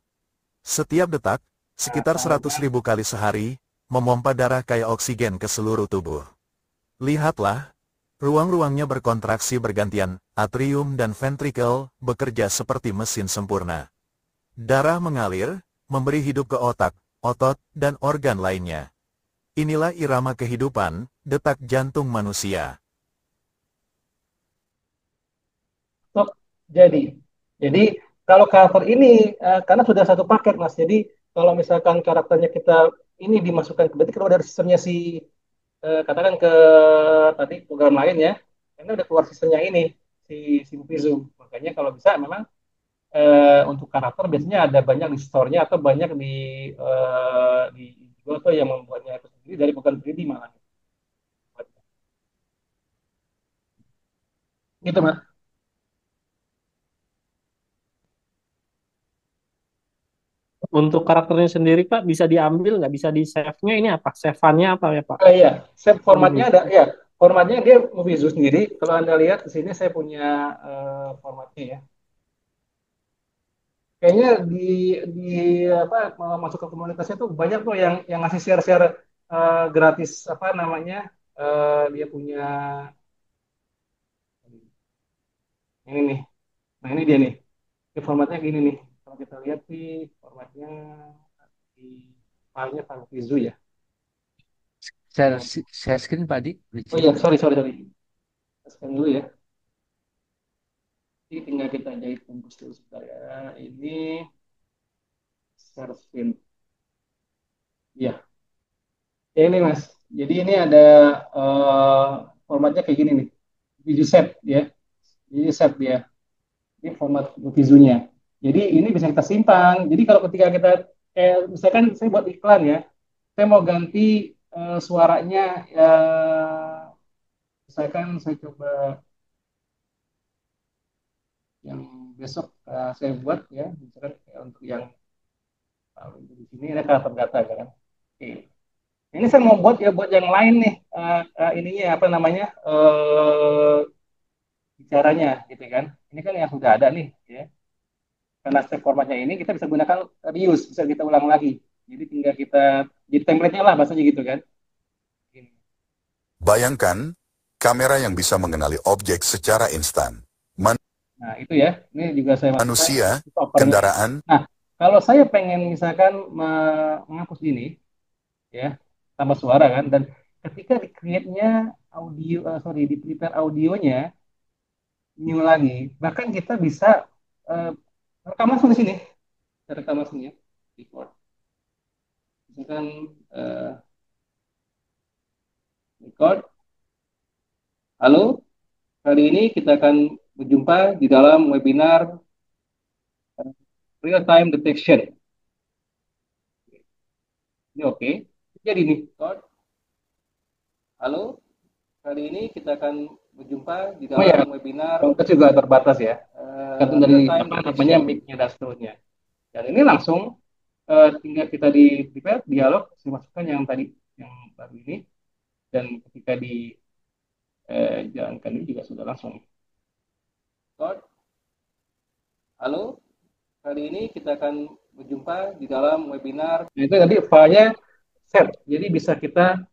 Setiap detak, sekitar 100.000 kali sehari, memompa darah kayak oksigen ke seluruh tubuh. Lihatlah, ruang-ruangnya berkontraksi bergantian, atrium dan ventrikel bekerja seperti mesin sempurna. Darah mengalir, memberi hidup ke otak, otot, dan organ lainnya. Inilah irama kehidupan, detak jantung manusia. So, jadi kalau karakter ini karena sudah satu paket Mas. Jadi kalau misalkan karakternya kita ini dimasukkan ke berarti kalau dari sistemnya si katakan ke tadi program lain ya, ini udah keluar sistemnya ini si si Movie Zoom. Makanya kalau bisa memang untuk karakter biasanya ada banyak di store-nya atau banyak di Goto yang membuatnya itu sendiri dari bukan 3D malah. Gitu Mas. Untuk karakternya sendiri Pak bisa diambil nggak bisa di save-nya ini apa? Save-nya apa ya Pak? Iya, saya formatnya Ini. ada, ya. Formatnya dia Movie Zoo sendiri. Kalau Anda lihat di sini saya punya formatnya ya. Kayaknya di apa masuk ke komunitasnya tuh banyak tuh yang ngasih share-share gratis apa namanya dia punya ini nih. Nah ini dia nih. Ini formatnya gini nih. Kalau kita lihat sih formatnya di filenya File Movie Zoo ya. Share, Nah, share screen Pak Di, oh izin. iya, sorry. Sekarang dulu ya. Jadi tinggal kita jahit bungkus dulu sebentar ya. Ini share screen. Iya, ya ini Mas. Jadi ini ada eh, formatnya kayak gini nih. Video set ya. Video set dia. Ini format visunya. Jadi ini bisa kita simpan. Jadi kalau ketika kita misalkan saya buat iklan ya, saya mau ganti suaranya misalkan saya coba yang besok saya buat ya, misalkan untuk yang di sini ada karakter data kan. Oke. Ini saya mau buat ya buat yang lain nih ininya apa namanya bicaranya gitu kan. Ini kan yang sudah ada nih ya. Karena step formatnya ini kita bisa gunakan reuse, bisa kita ulang lagi. Jadi tinggal kita jadi template-nya lah bahasanya gitu kan. Bayangkan, kamera yang bisa mengenali objek secara instan. Nah, itu ya. Ini juga saya masukkan Manusia, opernya. kendaraan, Nah, kalau saya pengen misalkan menghapus ini ya tambah suara kan dan ketika di create-nya audio sorry di prepare audionya new lagi bahkan kita bisa uh, rekam langsung di sini. Kita rekam langsung ya record misalkan record halo kali ini kita akan berjumpa di dalam webinar real time detection ini oke jadi nih record halo kali ini kita akan berjumpa di dalam ya, webinar konteks juga terbatas ya tergantung dari apa namanya mic-nya dan seterusnya dan ini langsung tinggal kita di prepare dialog saya masukkan yang tadi yang baru ini dan ketika di jalankan ini juga sudah langsung. Halo, kali ini kita akan berjumpa di dalam webinar. Nah, itu tadi filenya set, jadi bisa kita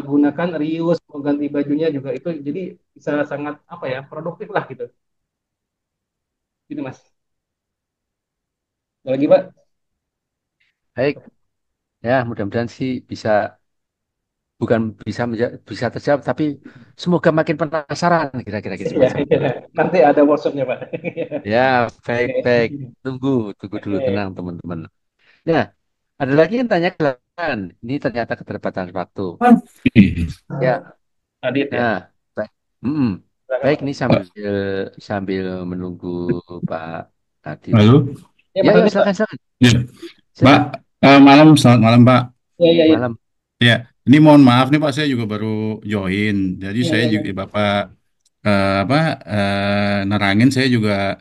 gunakan reuse, mau ganti bajunya juga itu, jadi bisa sangat apa ya produktif lah gitu. Gitu Mas. Ada lagi Pak? Baik, ya mudah-mudahan sih bisa, bukan bisa bisa terjawab, tapi semoga makin penasaran kira-kira gitu Iya, semacam iya. itu. Nanti ada workshopnya Pak. Ya, baik-baik. Oke. Tunggu dulu, Oke. tenang teman-teman. Ya, ada lagi yang tanyakan. Ini ternyata keterbatasan waktu. Ya, Adit ya. nah, baik. Mm-mm. Silakan Baik, Mas. ini sambil sambil menunggu Pak Adit. Halo. Ya Ya, Mas ya, Adit Pak. silakan, silakan. Ya. Pak, Silakan. malam, selamat malam Pak. Ya, ya, ya. Malam. Ya, ini mohon maaf nih Pak, saya juga baru join. Jadi Ya, saya ya, juga ya. Bapak apa nerangin saya juga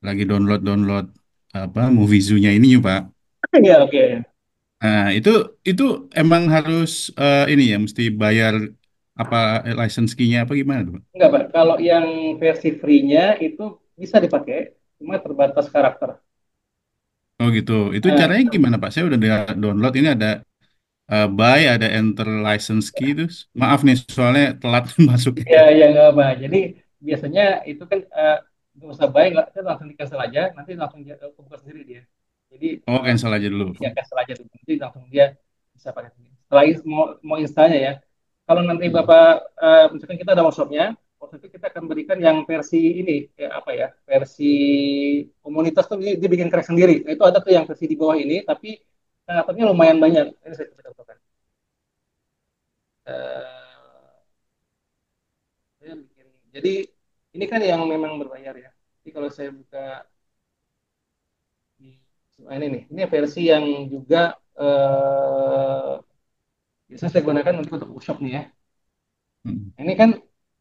lagi download download apa movie zoo-nya ini yuk Pak. Ya, oke. Nah, itu emang harus ini ya, mesti bayar apa license key-nya apa gimana tuh, Pak? Enggak, Pak. Kalau yang versi free-nya itu bisa dipakai, cuma terbatas karakter. Oh gitu. Itu Nah, caranya gimana, Pak? Saya udah download ini ada buy, ada enter license key itu. Maaf nih, soalnya telat masuknya. ya, ya nggak apa. Jadi biasanya itu kan nggak usah baik, nggak, kita langsung di cancel aja, nanti langsung dia kebuka sendiri dia. Jadi Oh, cancel aja dulu. ya cancel aja dulu, nanti langsung dia bisa pakai sendiri. Setelah mau instalnya ya, kalau nanti Hmm. Bapak misalkan kita ada workshopnya, workshop itu kita akan berikan yang versi ini, ya apa ya, versi komunitas tuh dibikin crack sendiri. Nah, itu ada tuh yang versi di bawah ini, tapi karakternya lumayan banyak. Ini saya coba contohkan. Eh, saya bikin. Jadi ini kan yang memang berbayar ya. Jadi kalau saya buka di ini versi yang juga biasanya saya gunakan untuk workshop nih ya. Hmm. Ini kan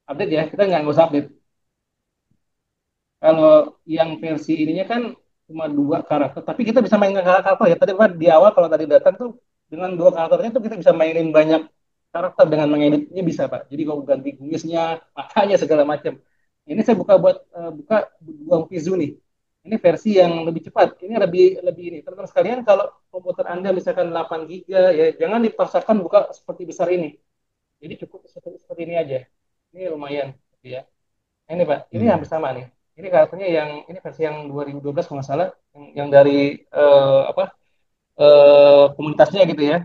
update ya, kita nggak usah update. Kalau yang versi ininya kan cuma dua karakter, tapi kita bisa main karakter ya. Tadi Pak, di awal kalau tadi datang tuh dengan dua karakternya tuh kita bisa mainin banyak karakter dengan mengeditnya bisa Pak. Jadi kalau ganti kumisnya, matanya segala macam. Ini saya buka dua Vizu nih. Ini versi yang lebih cepat. Ini lebih lebih ini. Teman-teman sekalian, kalau komputer Anda misalkan 8 giga ya, jangan dipaksakan buka seperti besar ini. Jadi cukup seperti ini aja. Ini lumayan ya. Ini Pak, ini Hmm. hampir sama nih. Ini karakternya yang ini versi yang 2012 kalau nggak salah, yang dari apa komunitasnya gitu ya.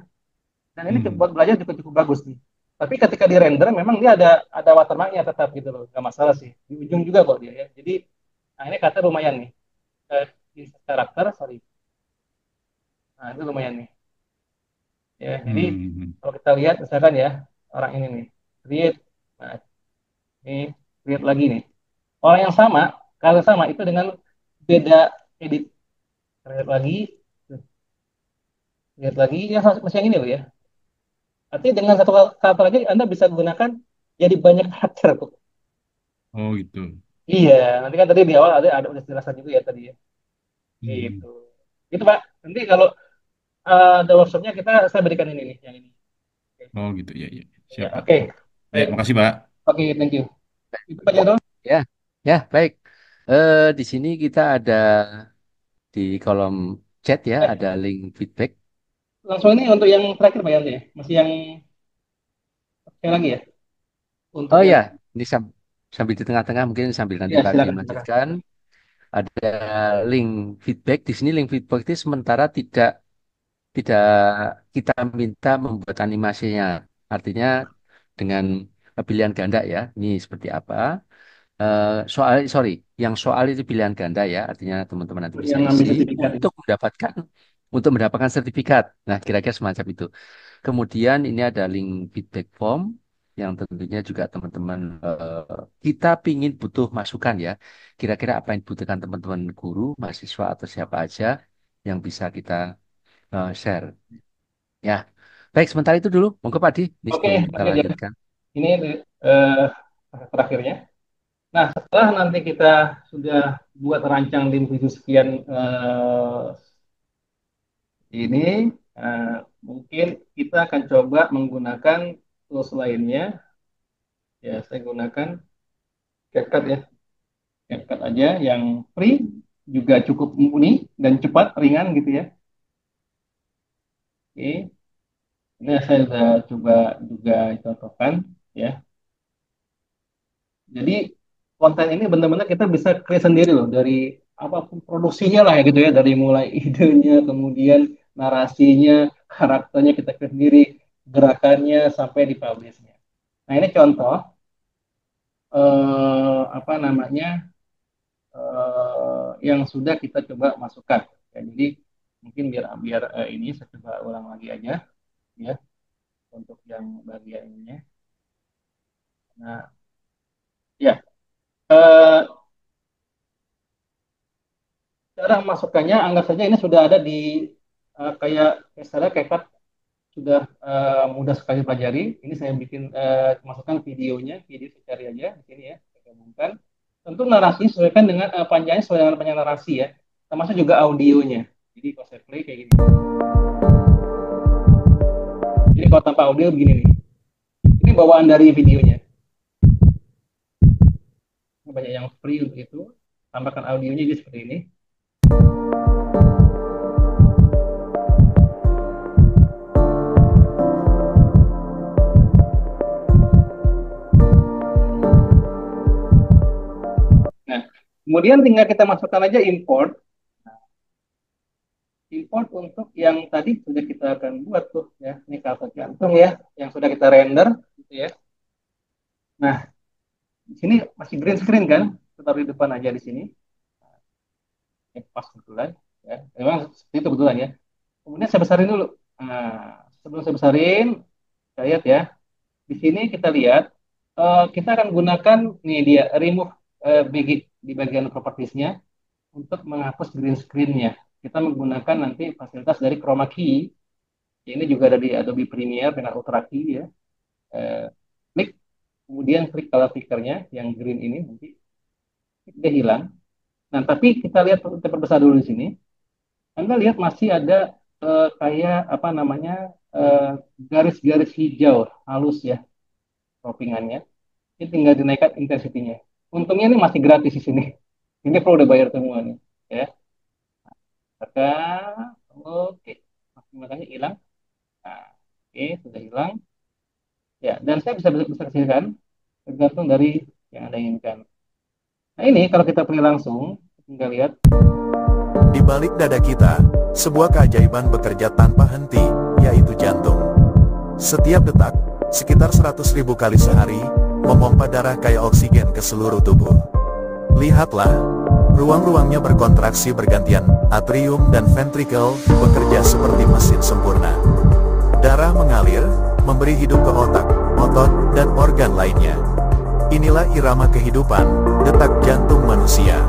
Dan ini Hmm. buat belajar juga cukup bagus nih. Tapi ketika di render memang dia ada watermarknya tetap gitu loh, nggak masalah sih. Di ujung juga kok dia ya. Jadi nah ini kata lumayan nih. Karakter, sorry. Nah itu lumayan nih. Ya, jadi Hmm. kalau kita lihat misalkan ya orang ini nih, create, nah ini create lagi nih. Orang yang sama, kalau sama itu dengan beda edit. Lihat lagi, ya masih yang ini loh ya. Artinya dengan satu karakter aja Anda bisa gunakan jadi banyak karakter kok. Oh gitu. Iya, nanti kan tadi di awal ada udah jelasan juga ya tadi ya. Hmm. Gitu. Gitu Pak. Nanti kalau ada workshopnya saya berikan ini nih, yang ini. Oke, Oh gitu ya ya. ya, Siap, Pak. oke. Ya, Baik. makasih, Pak. Oke, thank you. Itu Pak Jadol. Ya, ya, baik. Di sini kita ada di kolom chat ya, Eh, ada link feedback. langsung ini untuk yang terakhir Pak Yanti ya. Masih yang sekali lagi ya. Untuk Oh yang ya, ini sambil di tengah-tengah mungkin sambil nanti ya Pak Adi silakan silakan. melanjutkan. Ada link feedback. Di sini link feedback itu sementara tidak kita minta membuat animasinya. Artinya dengan pilihan ganda ya. Ini seperti apa? Sorry, yang soal itu pilihan ganda ya. Artinya teman-teman nanti bisa Yang ngambil isi sertifikat ini. untuk mendapatkan sertifikat. Nah, kira-kira semacam itu. Kemudian ini ada link feedback form yang tentunya juga teman-teman kita pingin butuh masukan ya. Kira-kira apa yang dibutuhkan teman-teman guru, mahasiswa atau siapa aja yang bisa kita share. Ya, baik sementara itu dulu. Monggo Pak Di, ini Oke, sebelum kita oke ya. lanjutkan. Ini eh, terakhirnya. Nah, setelah nanti kita sudah buat rancang di video sekian ini, eh, mungkin kita akan coba menggunakan tools lainnya. Ya, saya gunakan CapCut ya. CapCut aja yang free, juga cukup mumpuni dan cepat, ringan gitu ya. Oke, ini saya sudah coba juga contohkan ya. Jadi konten ini benar-benar kita bisa create sendiri loh dari apapun produksinya lah ya gitu ya, dari mulai idenya, kemudian narasinya, karakternya kita create sendiri, gerakannya sampai di publishnya. Nah ini contoh apa namanya yang sudah kita coba masukkan. Ya, jadi mungkin biar biar ini saya coba ulang lagi aja ya untuk yang bagian ininya. Nah ya eh, cara masukkannya anggap saja ini sudah ada di kayak misalnya kayak sudah mudah sekali pelajari. Ini saya bikin masukkan videonya, video saya cari aja di sini ya, saya gabungkan. Tentu narasi sesuaikan dengan panjangnya sesuai dengan panjang narasi ya, termasuk juga audionya. Jadi kalau saya play kayak gini. kalau tanpa audio begini nih. Ini bawaan dari videonya. Banyak yang free untuk itu. Tambahkan audionya jadi seperti ini. Nah, kemudian tinggal kita masukkan aja import. Import untuk yang tadi sudah kita akan buat tuh ya. Ini kartu jantung ya, yang sudah kita render gitu ya. Nah, di sini masih green screen kan? Taruh di depan aja di sini. Pas kebetulan ya. Memang seperti itu kebetulan ya. Kemudian saya besarin dulu. Nah, sebelum saya besarin, saya lihat ya. Di sini kita lihat kita akan gunakan nih dia remove BG di bagian propertiesnya untuk menghapus green screen-nya. Kita menggunakan nanti fasilitas dari chroma key. Ini juga ada di Adobe Premiere dengan Ultra Key ya. Klik, kemudian klik color picker-nya yang green ini nanti dia hilang. Nah, tapi kita lihat kita perbesar dulu di sini. Anda lihat masih ada kayak apa namanya eh, garis-garis hijau halus ya croppingannya. Ini tinggal dinaikkan intensitinya. Untungnya ini masih gratis di sini. Ini perlu udah bayar semua nih, ya. Maka, oke, makanya hilang. Nah, oke, sudah hilang. Ya, dan saya bisa kecilkan tergantung dari yang Anda inginkan. Nah, ini kalau kita pilih langsung, tinggal lihat. Di balik dada kita, sebuah keajaiban bekerja tanpa henti, yaitu jantung. Setiap detak, sekitar 100.000 kali sehari, memompa darah kayak oksigen ke seluruh tubuh. Lihatlah, ruang-ruangnya berkontraksi bergantian, atrium dan ventricle bekerja seperti mesin sempurna. Darah mengalir, memberi hidup ke otak, otot, dan organ lainnya. Inilah irama kehidupan, detak jantung manusia.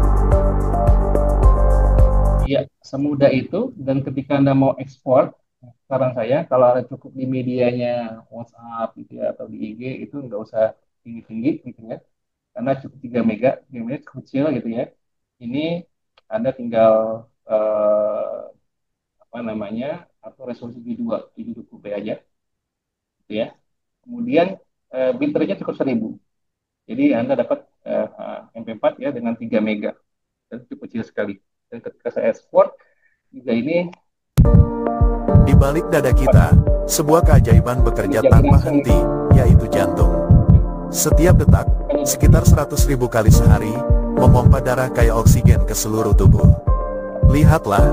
Iya, semudah itu. Dan ketika Anda mau ekspor, saran saya kalau ada cukup di medianya WhatsApp gitu ya, atau di IG itu nggak usah tinggi-tinggi gitu ya, karena cukup 3 mega kecil gitu ya. Ini Anda tinggal apa namanya atau resolusi G2 itu cukup aja gitu ya. Kemudian bit rate-nya cukup 1000. Jadi Anda dapat MP4 ya dengan 3 mega dan cukup kecil sekali. Dan ketika saya ekspor juga ini Di balik dada kita, sebuah keajaiban bekerja tanpa henti, yaitu jantung. Setiap detak, sekitar 100.000 kali sehari, memompa darah kayak oksigen ke seluruh tubuh. Lihatlah,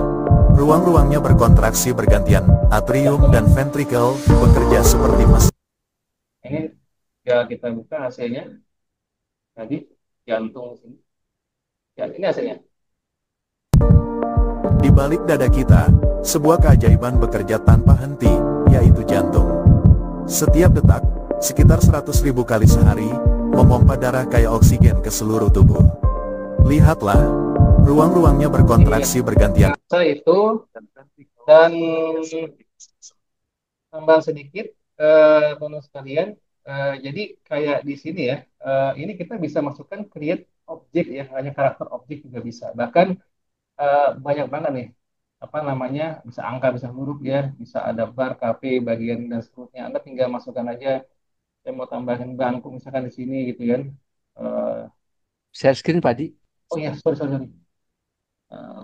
ruang-ruangnya berkontraksi bergantian, atrium dan ventricle bekerja seperti mesin. ini ya kita buka hasilnya tadi jantung sini. Ya, ini hasilnya. Di balik dada kita, sebuah keajaiban bekerja tanpa henti, yaitu jantung. Setiap detak, sekitar 100.000 kali sehari, memompa darah kayak oksigen ke seluruh tubuh. Lihatlah, ruang-ruangnya berkontraksi bergantian. Saya itu dan tambahan sedikit bonus kalian. Jadi kayak di sini ya, ini kita bisa masukkan create objek ya, hanya karakter objek juga bisa. Bahkan banyak banget nih apa namanya bisa angka bisa huruf ya bisa ada bar kafe bagian dan seterusnya Anda tinggal masukkan aja saya mau tambahin bangku misalkan di sini gitu kan. Eh, Share screen, Pak Di. oh ya sorry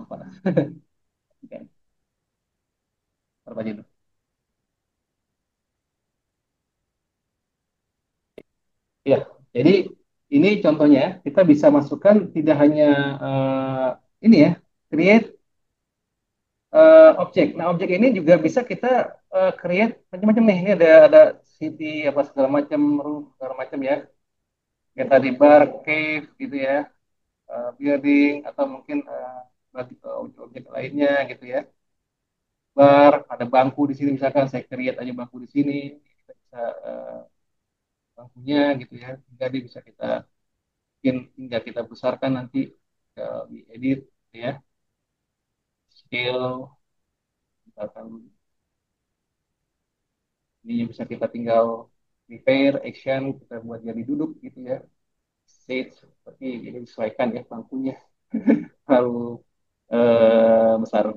lupa. Oke, taruh aja dulu. Ya jadi ini contohnya kita bisa masukkan tidak hanya ini ya create objek. Nah, objek ini juga bisa kita create macam-macam nih. Ini ada city apa segala macam, roof segala macam ya. Kayak tadi bar, cave gitu ya, building atau mungkin objek-objek lainnya gitu ya. Bar, ada bangku di sini misalkan saya create aja bangku di sini, kita bisa bangkunya gitu ya. Hingga dia bisa kita mungkin hingga kita besarkan nanti diedit ya, scale misalkan ini bisa kita tinggal repair, action, kita buat jadi duduk gitu ya. Stage seperti ini disesuaikan ya bangkunya terlalu besar.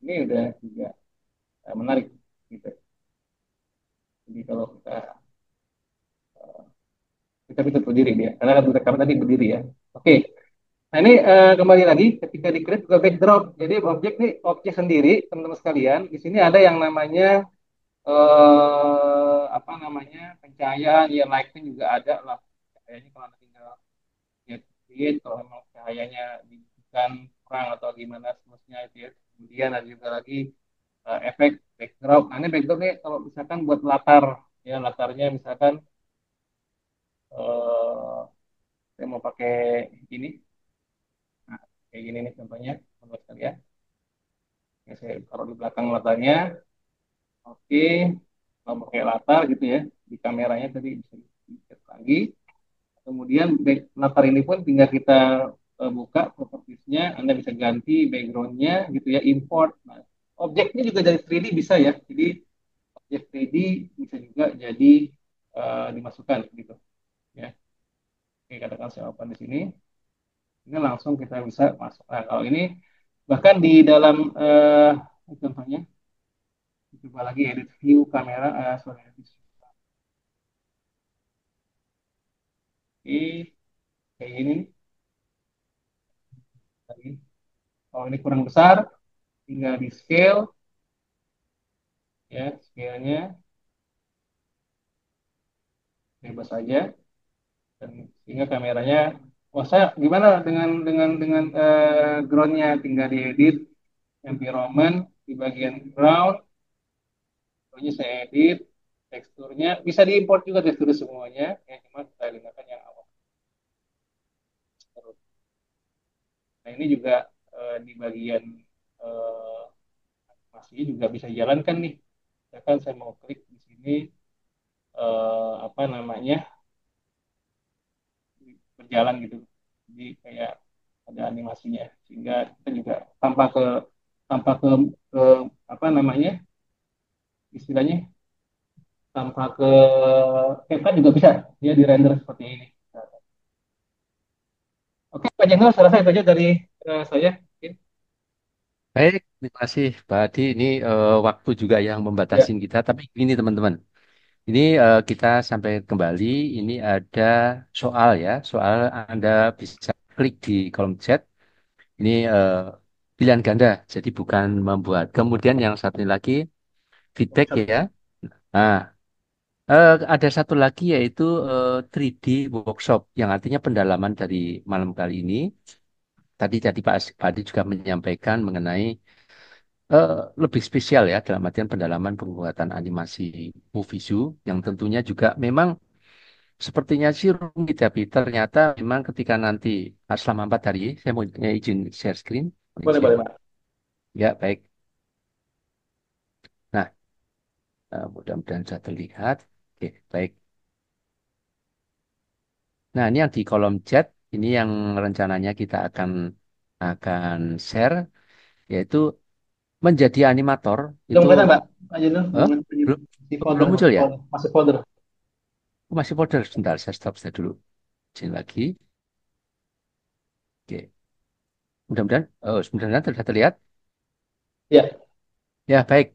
Ini ini udah juga menarik gitu. Jadi kalau kita kita bisa berdiri dia, karena kan kita tadi berdiri ya. Oke. Nah ini kembali lagi ketika di create juga backdrop. Jadi objek nih objek sendiri teman-teman sekalian. Di sini ada yang namanya apa namanya pencahayaan, ya lighting juga ada lah. Kayaknya kalau tinggal lihat create kalau memang cahayanya dibutuhkan kurang atau gimana seterusnya itu ya. Kemudian ada juga lagi efek backdrop. Nah ini backdrop nih kalau misalkan buat latar ya latarnya misalkan saya mau pakai ini. Nah, kayak gini nih contohnya, teman-teman sekalian. Ya, saya taruh di belakang latarnya. Oke, kalau pakai latar gitu ya, di kameranya tadi bisa di-set lagi. Kemudian latar ini pun tinggal kita buka propertiesnya, Anda bisa ganti backgroundnya gitu ya, import. Nah, objeknya juga dari 3D bisa ya, jadi objek 3D bisa juga jadi dimasukkan gitu ya. Oke, katakan saya open di sini, ini langsung kita bisa masuk. Nah, kalau ini bahkan di dalam contohnya, coba lagi edit view kamera, sorry, oke, kayak ini nih. Kalau ini kurang besar, tinggal di scale, ya, scale-nya bebas saja, dan sehingga kameranya, wah saya gimana dengan ground-nya, tinggal diedit environment di bagian ground, pokoknya saya edit teksturnya, bisa diimport juga tekstur semuanya, ya cuma saya gunakan yang awal. Nah ini juga di bagian eh, animasinya juga bisa jalankan nih. Misalkan saya mau klik di sini apa namanya berjalan gitu. Jadi kayak ada animasinya sehingga kita juga tanpa ke apa namanya istilahnya tanpa ke Canva juga bisa ya di render seperti ini. Oke, Pak Jenderal, saya rasa itu aja dari saya. Baik, terima kasih Pak Adi. Ini waktu juga yang Ya, membatasi kita. Tapi gini teman-teman, ini kita sampai kembali. Ini ada soal ya, soal Anda bisa klik di kolom chat. Ini pilihan ganda, jadi bukan membuat. Kemudian yang satu lagi feedback ya. Nah, ada satu lagi yaitu 3D workshop, yang artinya pendalaman dari malam kali ini. Tadi Pak Adi juga menyampaikan mengenai eh, lebih spesial ya dalam artian pendalaman pembuatan animasi movie zoo yang tentunya juga memang sepertinya sih rumit tapi ternyata memang ketika nanti selama 4 hari saya mau izin share screen, boleh, izin boleh, Pak. ya baik. Nah, mudah-mudahan sudah terlihat. Oke, baik. Nah, ini yang di kolom chat ini yang rencananya kita akan share yaitu menjadi animator Belum itu kelihatan, Pak. Pak Jenderal, eh, belum masih folder, belum muncul ya? masih folder. Oh, masih folder sebentar, saya stop saya dulu. Izin lagi. Oke. Mudah-mudahan, oh, mudah-mudahan sudah terlihat. Ya, Ya, baik.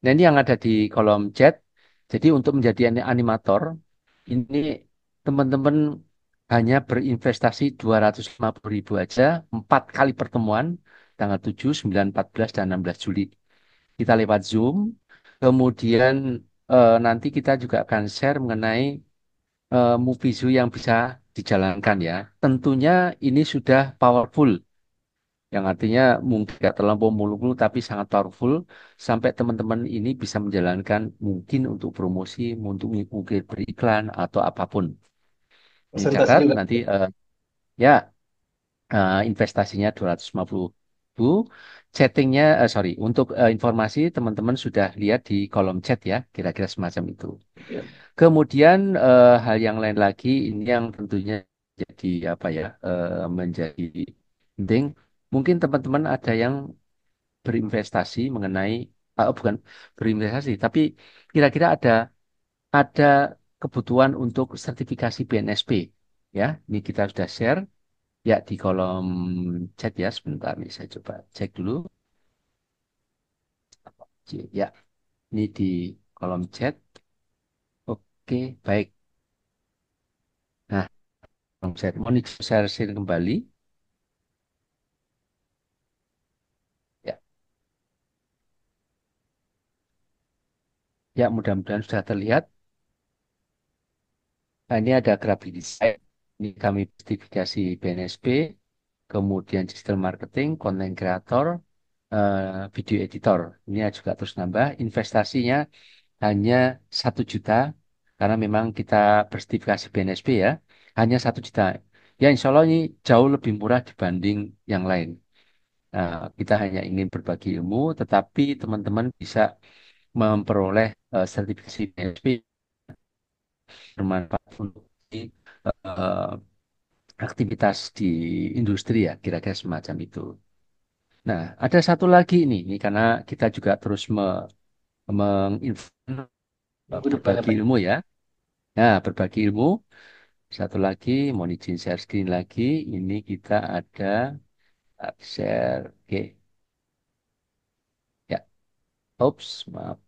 Nah, ini yang ada di kolom chat. Jadi untuk menjadi animator, ini teman-teman hanya berinvestasi 250.000 aja, 4 kali pertemuan, tanggal 7, 9, 14, dan 16 Juli. Kita lewat Zoom. Kemudian nanti kita juga akan share mengenai movie zoo yang bisa dijalankan ya. Tentunya ini sudah powerful yang artinya mungkin nggak terlampau mulu-mulu tapi sangat powerful sampai teman-teman ini bisa menjalankan mungkin untuk promosi, untuk mungkin beriklan atau apapun. Ini presentasi catat juga. nanti ya investasinya 250.000. Chattingnya, sorry, untuk informasi teman-teman sudah lihat di kolom chat ya, kira-kira semacam itu. Ya. Kemudian hal yang lain lagi ini yang tentunya jadi apa ya menjadi penting. Mungkin teman-teman ada yang berinvestasi mengenai bukan berinvestasi tapi kira-kira ada kebutuhan untuk sertifikasi BNSP ya. Ini kita sudah share ya di kolom chat ya sebentar nih saya coba cek dulu. Ya, ini di kolom chat. Oke, baik. Nah, kolom chat. Mau share kembali. Ya, ya mudah-mudahan sudah terlihat. Nah, ini ada grafik design. Ini kami sertifikasi BNSP, kemudian digital marketing, content creator, video editor. Ini juga terus nambah. Investasinya hanya 1 juta, karena memang kita bersertifikasi BNSP ya, hanya 1 juta. Ya, insya Allah ini jauh lebih murah dibanding yang lain. Nah, kita hanya ingin berbagi ilmu, tetapi teman-teman bisa memperoleh sertifikasi BNSP bermanfaat untuk eh, aktivitas di industri ya, kira-kira semacam itu. Nah, ada satu lagi ini karena kita juga terus Minggu depan berbagi apa? ilmu ya. Nah, berbagi ilmu. Satu lagi, mohon izin share screen lagi. Ini kita ada share. Oke, ya. Oops, maaf.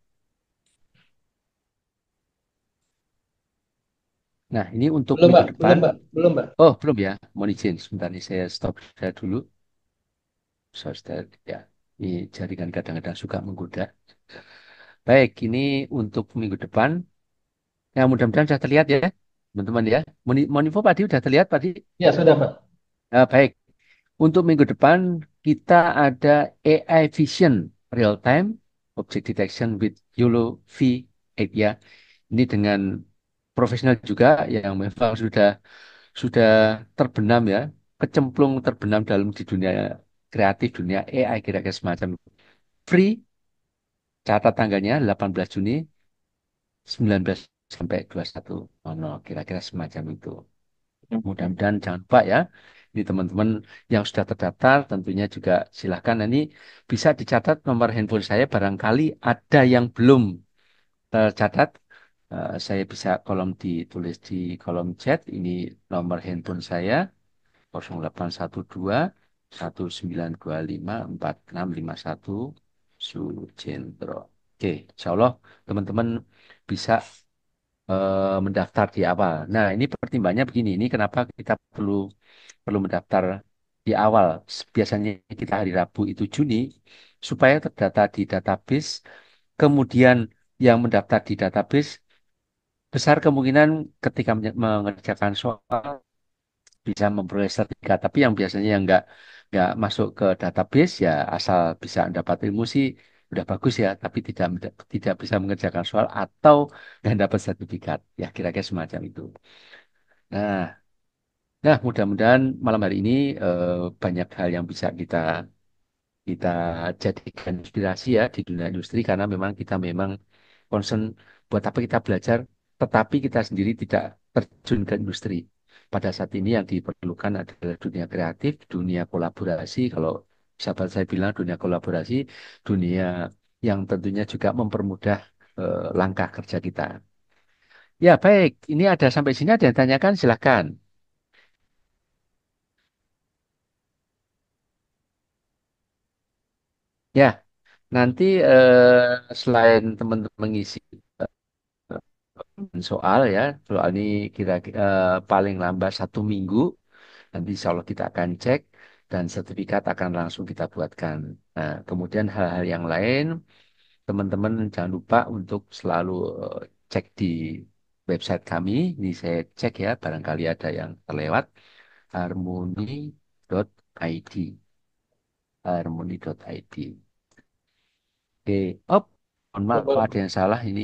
Nah, ini untuk Belum, minggu Mbak. Belum, depan. Mbak. Belum, Mbak. Oh, belum ya. Mohon izin. Sebentar nih, saya stop share dulu. Share, ya. Ini jaringan kadang-kadang suka menggoda. Baik, ini untuk minggu depan. Ya, mudah-mudahan sudah terlihat ya, teman-teman ya. Monivo Padi sudah terlihat, Padi? Ya, sudah, Mbak. Baik. Untuk minggu depan kita ada AI Vision Real Time Object Detection with YOLO V8 ya. Ini dengan profesional juga yang memang sudah terbenam ya, kecemplung terbenam dalam di dunia kreatif, dunia AI kira-kira semacam itu. Free, catat tanggalnya 18 Juni 19 sampai 21. Oh, no, kira-kira semacam itu. Mudah-mudahan jangan lupa ya. Ini teman-teman yang sudah terdaftar tentunya juga silahkan. Nah, ini bisa dicatat nomor handphone saya barangkali ada yang belum tercatat. Saya bisa ditulis di kolom chat. Ini nomor handphone saya 0812 1925 4651 Sujendro. Oke, insya Allah teman-teman bisa mendaftar di awal. Nah, ini pertimbangannya begini. Ini kenapa kita perlu perlu mendaftar di awal. Biasanya kita hari Rabu itu Juni supaya terdata di database. Kemudian yang mendaftar di database besar kemungkinan ketika mengerjakan soal bisa memperoleh sertifikat. Tapi yang biasanya yang nggak masuk ke database ya asal bisa dapat ilmu sih udah bagus ya. Tapi tidak bisa mengerjakan soal atau nggak dapat sertifikat. Ya kira-kira semacam itu. Nah, nah, mudah-mudahan malam hari ini banyak hal yang bisa kita kita jadikan inspirasi ya di dunia industri karena memang kita memang concern buat apa kita belajar, tetapi kita sendiri tidak terjun ke industri. Pada saat ini yang diperlukan adalah dunia kreatif, dunia kolaborasi. Kalau sahabat saya bilang dunia kolaborasi, dunia yang tentunya juga mempermudah langkah kerja kita. Ya, baik. Ini ada sampai sini ada yang tanyakan, silahkan. Ya, nanti selain teman-teman ngisi soal ya, soal ini kira-kira paling lambat 1 minggu, nanti insya Allah kita akan cek dan sertifikat akan langsung kita buatkan. Nah, kemudian hal-hal yang lain, teman-teman jangan lupa untuk selalu cek di website kami. Ini saya cek ya, barangkali ada yang terlewat, harmoni.id, harmoni.id. Oke, oh, mohon maaf kalau ada yang salah. Ini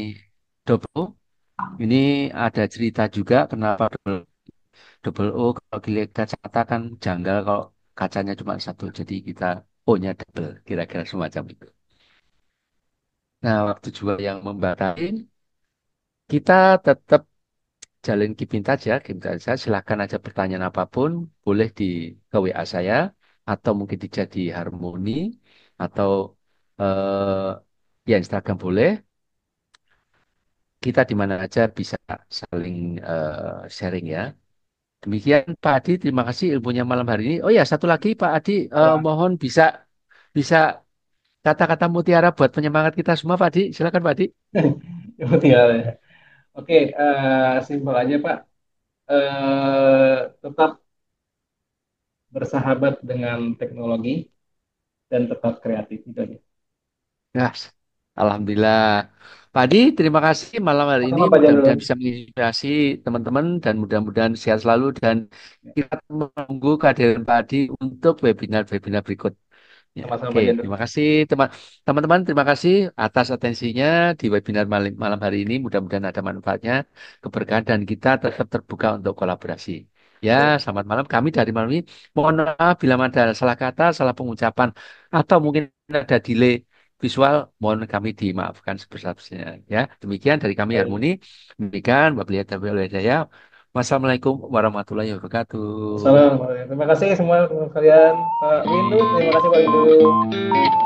double. Ini ada cerita juga kenapa double, double O kalau dilihat kacamata kan janggal kalau kacanya cuma satu. Jadi kita O-nya double, kira-kira semacam itu. Nah, waktu juga yang membatalkan, kita tetap jalin keep in touch ya, keep in touch. Silahkan aja pertanyaan apapun, boleh di ke WA saya atau mungkin di Harmoni atau ya Instagram boleh. Kita di mana aja bisa saling sharing ya. Demikian Pak Adi, terima kasih ilmunya malam hari ini. Oh ya, satu lagi Pak Adi, Ya, mohon bisa bisa kata-kata mutiara buat penyemangat kita semua, Pak Di. Silakan, Pak Di. Tinggal ya. Oke, simpel aja Pak. Tetap bersahabat dengan teknologi dan tetap kreatif itu aja. Ya, Alhamdulillah. Pak Adi, terima kasih malam hari ini. Sama Pak Mudah-mudahan Janul. bisa menginspirasi teman-teman dan mudah-mudahan sehat selalu. Dan kita menunggu kehadiran Pak Adi untuk webinar-webinar berikut. Ya, Sama-sama oke, Pak Janul. terima kasih teman-teman. Terima kasih atas atensinya di webinar malam hari ini. Mudah-mudahan ada manfaatnya, keberkahan dan kita tetap terbuka untuk kolaborasi. Ya, Oke. selamat malam. Kami dari malam ini mohon maaf bila ada salah kata, salah pengucapan, atau mungkin ada delay visual. Mohon kami dimaafkan sebesar-besarnya. Ya, demikian dari kami Harmoni. Demikian, wabillahi taufiq wal hidayah. Wassalamualaikum warahmatullahi wabarakatuh. Salam. Terima kasih semua teman kalian. Pak Windu, terima kasih Pak Windu.